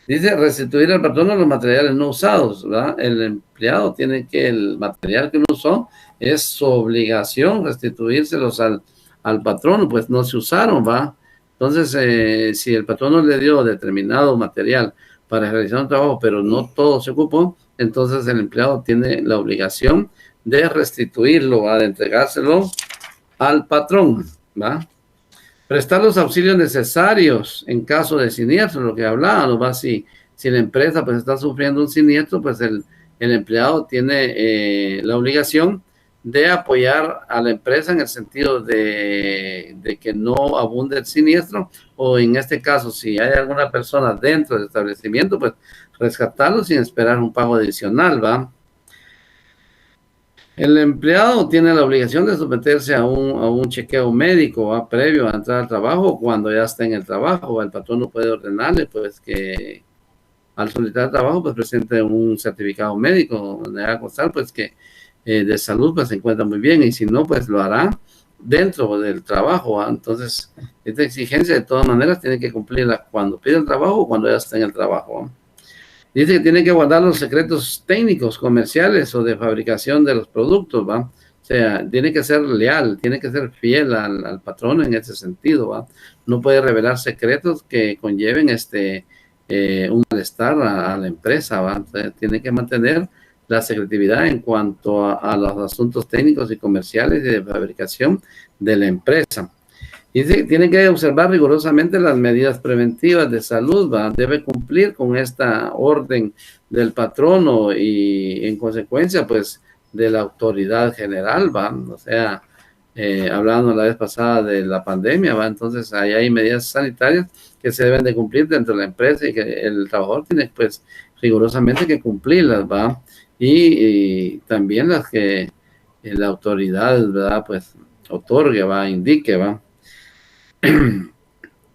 Dice restituir al patrono los materiales no usados, ¿verdad? El empleado tiene que, el material que uno usó, es su obligación restituírselos al patrono, pues no se usaron, ¿va? Entonces, si el patrono le dio determinado material para realizar un trabajo, pero no todo se ocupó, entonces el empleado tiene la obligación de restituirlo, ¿va? De entregárselo al patrón, ¿va? Prestar los auxilios necesarios en caso de siniestro, lo que hablábamos, ¿va? Si la empresa pues está sufriendo un siniestro, pues el empleado tiene la obligación de apoyar a la empresa en el sentido de que no abunde el siniestro, o en este caso, si hay alguna persona dentro del establecimiento, pues rescatarlo sin esperar un pago adicional, ¿va? El empleado tiene la obligación de someterse a un chequeo médico, ¿va? Previo a entrar al trabajo, cuando ya está en el trabajo, ¿va? El patrón no puede ordenarle, pues, que al solicitar trabajo, pues, presente un certificado médico donde va a constar, pues, que de salud, pues, se encuentra muy bien, y si no, pues, lo hará dentro del trabajo, ¿va? Entonces, esta exigencia, de todas maneras, tiene que cumplirla cuando pide el trabajo o cuando ya está en el trabajo, ¿va? Dice que tiene que guardar los secretos técnicos, comerciales o de fabricación de los productos, ¿va? O sea, tiene que ser leal, tiene que ser fiel al patrón en ese sentido, ¿va? No puede revelar secretos que conlleven un malestar a la empresa, ¿va? Entonces, tiene que mantener la secretividad en cuanto a los asuntos técnicos y comerciales y de fabricación de la empresa. Y tiene que observar rigurosamente las medidas preventivas de salud, ¿va? Debe cumplir con esta orden del patrono y en consecuencia, pues, de la autoridad general, ¿va? O sea, hablando la vez pasada de la pandemia, ¿va? Entonces, ahí hay medidas sanitarias que se deben de cumplir dentro de la empresa y que el trabajador tiene, pues, rigurosamente que cumplirlas, ¿va? Y también las que la autoridad, ¿verdad? Pues, otorgue, ¿va? Indique, ¿va?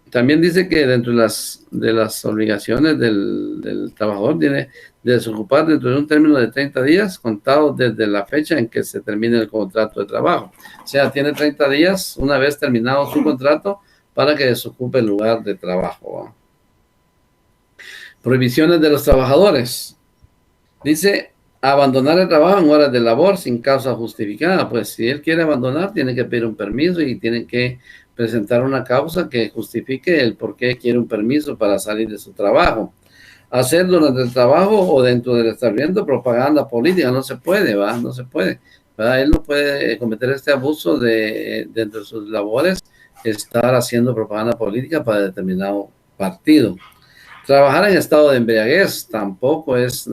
También dice que dentro de las obligaciones del trabajador tiene de desocupar dentro de un término de 30 días contados desde la fecha en que se termine el contrato de trabajo. O sea, tiene 30 días una vez terminado su contrato para que desocupe el lugar de trabajo, ¿va? Prohibiciones de los trabajadores. Dice abandonar el trabajo en horas de labor sin causa justificada. Pues si él quiere abandonar, tiene que pedir un permiso y tiene que presentar una causa que justifique el por qué quiere un permiso para salir de su trabajo. hacer durante el trabajo o dentro del establecimiento propaganda política. No se puede, ¿va? No se puede, ¿verdad? Él no puede cometer este abuso de, dentro de sus labores, estar haciendo propaganda política para determinado partido. Trabajar en estado de embriaguez tampoco es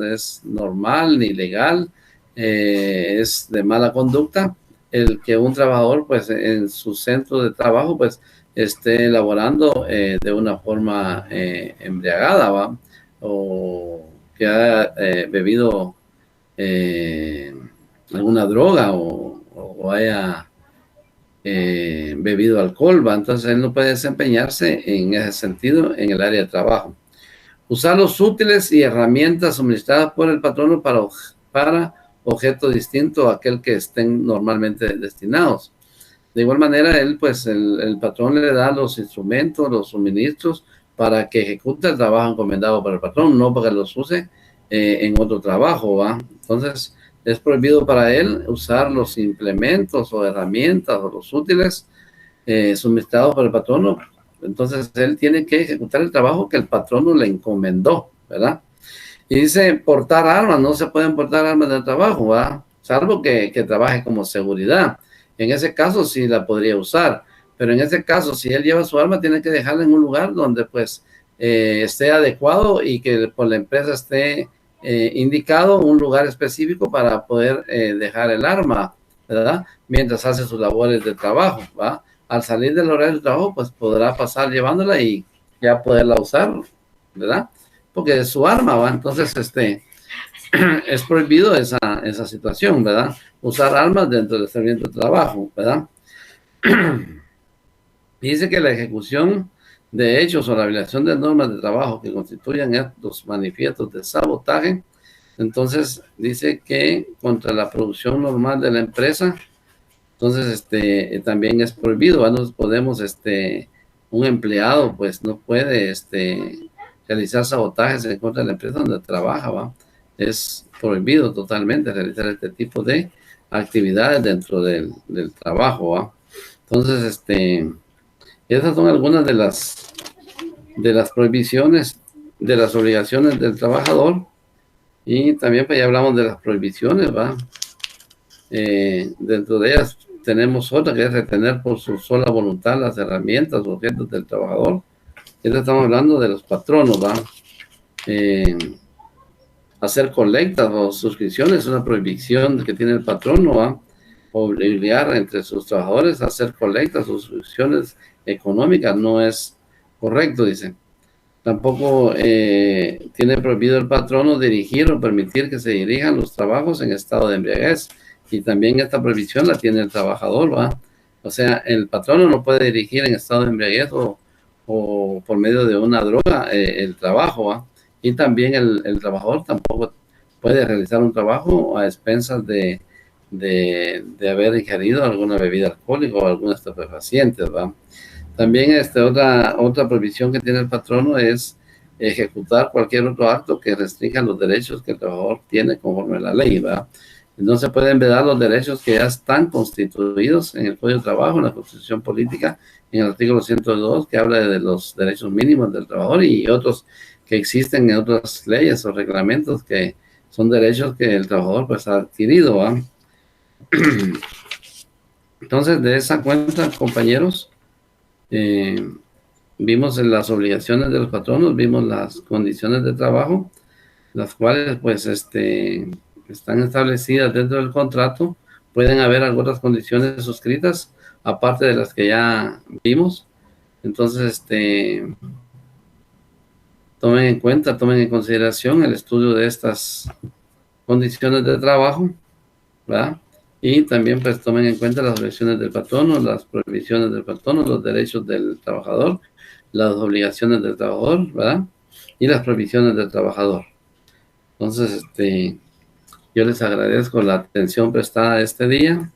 normal ni legal, es de mala conducta el que un trabajador pues en su centro de trabajo pues esté elaborando de una forma embriagada, ¿va? O que haya bebido alguna droga o haya bebido alcohol, ¿va? Entonces él no puede desempeñarse en ese sentido en el área de trabajo. Usar los útiles y herramientas suministradas por el patrono para objeto distinto a aquel que estén normalmente destinados. De igual manera, él, pues, el patrón le da los instrumentos, los suministros para que ejecute el trabajo encomendado por el patrón, no para que los use en otro trabajo, ¿va? Entonces, es prohibido para él usar los implementos o herramientas o los útiles suministrados por el patrono. Entonces, él tiene que ejecutar el trabajo que el patrono le encomendó, ¿verdad? Y dice, portar armas, no se pueden portar armas del trabajo, ¿verdad? Salvo que trabaje como seguridad. En ese caso sí la podría usar, pero en ese caso, si él lleva su arma, tiene que dejarla en un lugar donde pues esté adecuado y que por la empresa esté indicado un lugar específico para poder dejar el arma, ¿verdad? Mientras hace sus labores de trabajo, ¿va? Al salir del horario de trabajo, pues podrá pasar llevándola y ya poderla usar, ¿verdad? Porque es su arma, ¿va? Entonces, es prohibido esa situación, ¿verdad? Usar armas dentro del establecimiento de trabajo, ¿verdad? Dice que la ejecución de hechos o la violación de normas de trabajo que constituyan actos manifiestos de sabotaje, entonces dice que contra la producción normal de la empresa, entonces también es prohibido, ¿verdad? No podemos, un empleado pues no puede realizar sabotajes en contra de la empresa donde trabaja, ¿va? Es prohibido totalmente realizar este tipo de actividades dentro del trabajo, ¿va? Entonces, esas son algunas de las prohibiciones, de las obligaciones del trabajador. Y también pues ya hablamos de las prohibiciones, ¿va? Dentro de ellas tenemos otra que es retener por su sola voluntad las herramientas o objetos del trabajador. Estamos hablando de los patronos, ¿va? Hacer colectas o suscripciones es una prohibición que tiene el patrono, ¿va? Obligar entre sus trabajadores a hacer colectas o suscripciones económicas no es correcto, dice. Tampoco tiene prohibido el patrono dirigir o permitir que se dirijan los trabajos en estado de embriaguez. Y también esta prohibición la tiene el trabajador, ¿va? O sea, el patrono no puede dirigir en estado de embriaguez o por medio de una droga el trabajo, ¿va? Y también el trabajador tampoco puede realizar un trabajo a expensas de haber ingerido alguna bebida alcohólica o algún estupefaciente, ¿va? También otra prohibición que tiene el patrono es ejecutar cualquier otro acto que restrinja los derechos que el trabajador tiene conforme a la ley, ¿verdad? No se pueden vedar los derechos que ya están constituidos en el Código de Trabajo, en la Constitución Política, en el artículo 102, que habla de los derechos mínimos del trabajador y otros que existen en otras leyes o reglamentos que son derechos que el trabajador pues ha adquirido, ¿verdad? Entonces, de esa cuenta, compañeros, vimos las obligaciones de los patronos, vimos las condiciones de trabajo, las cuales pues están establecidas dentro del contrato. Pueden haber algunas condiciones suscritas aparte de las que ya vimos. Entonces tomen en cuenta, tomen en consideración el estudio de estas condiciones de trabajo, ¿verdad? Y también pues tomen en cuenta las obligaciones del patrono, las prohibiciones del patrono, los derechos del trabajador, las obligaciones del trabajador, ¿verdad? Y las prohibiciones del trabajador. Entonces, yo les agradezco la atención prestada este día.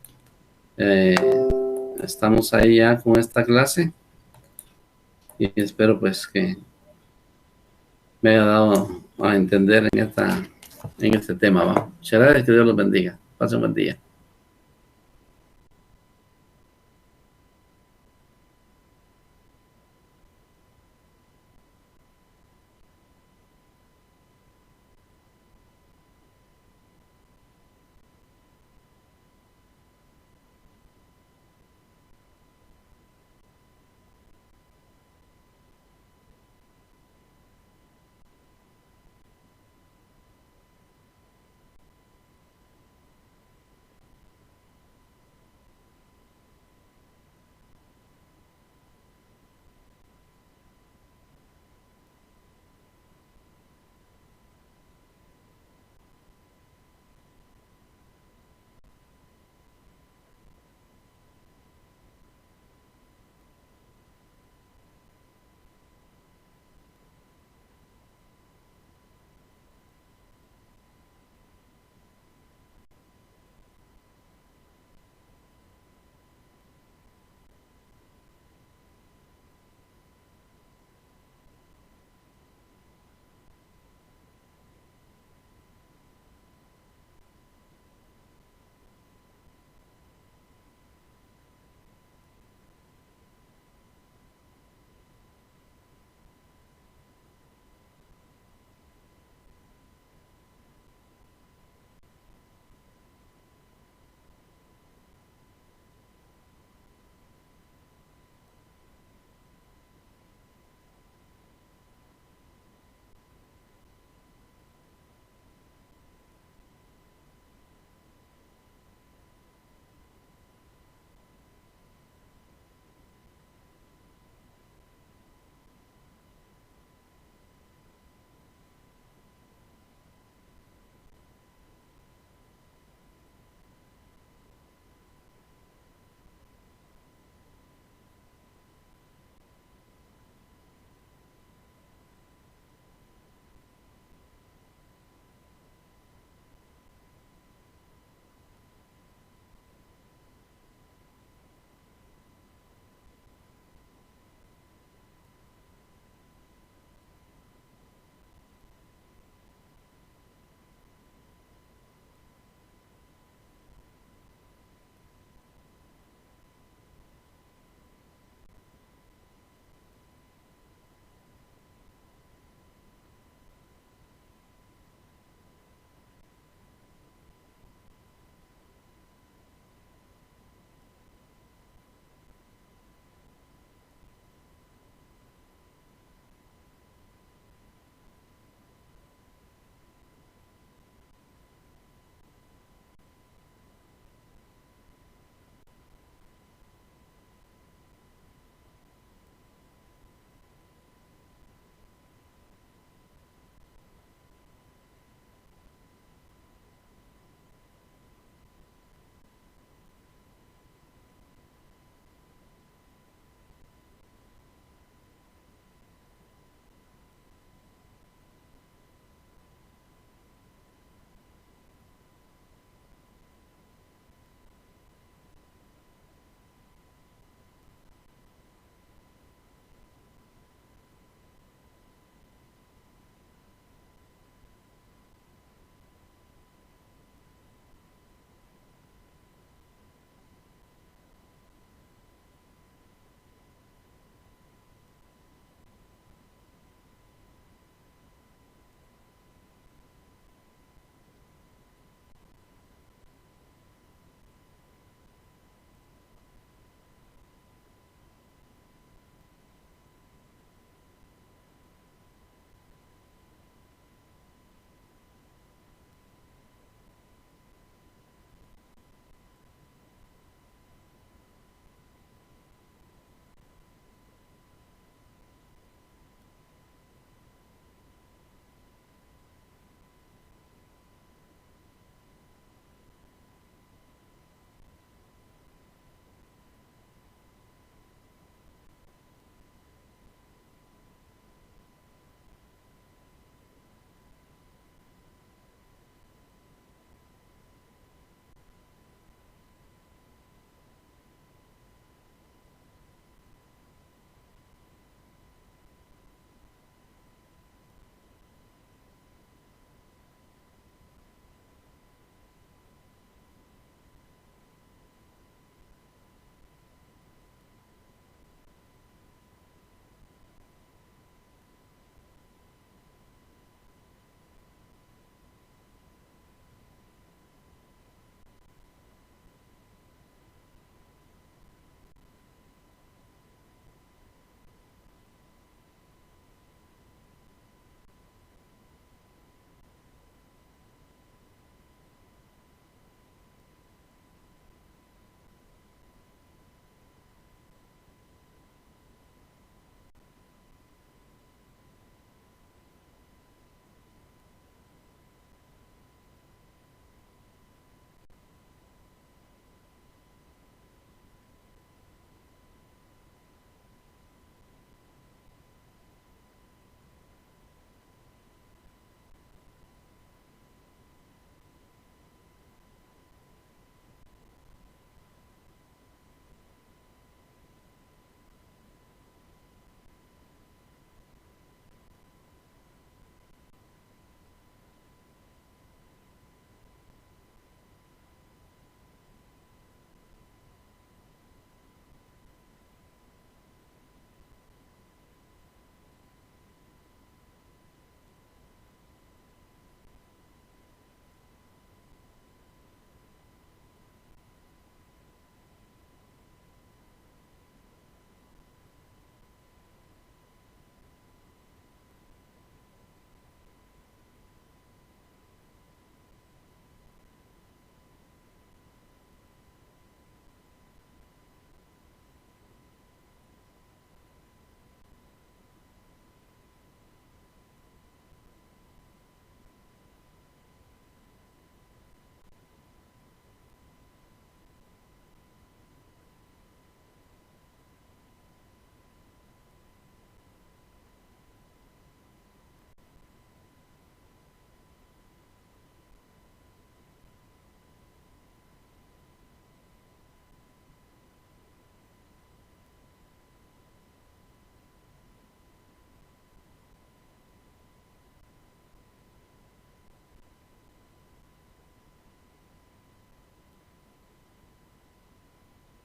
Estamos ahí ya con esta clase y espero pues que me haya dado a entender en este tema, ¿va? Muchas gracias, que Dios los bendiga. Pasen buen día.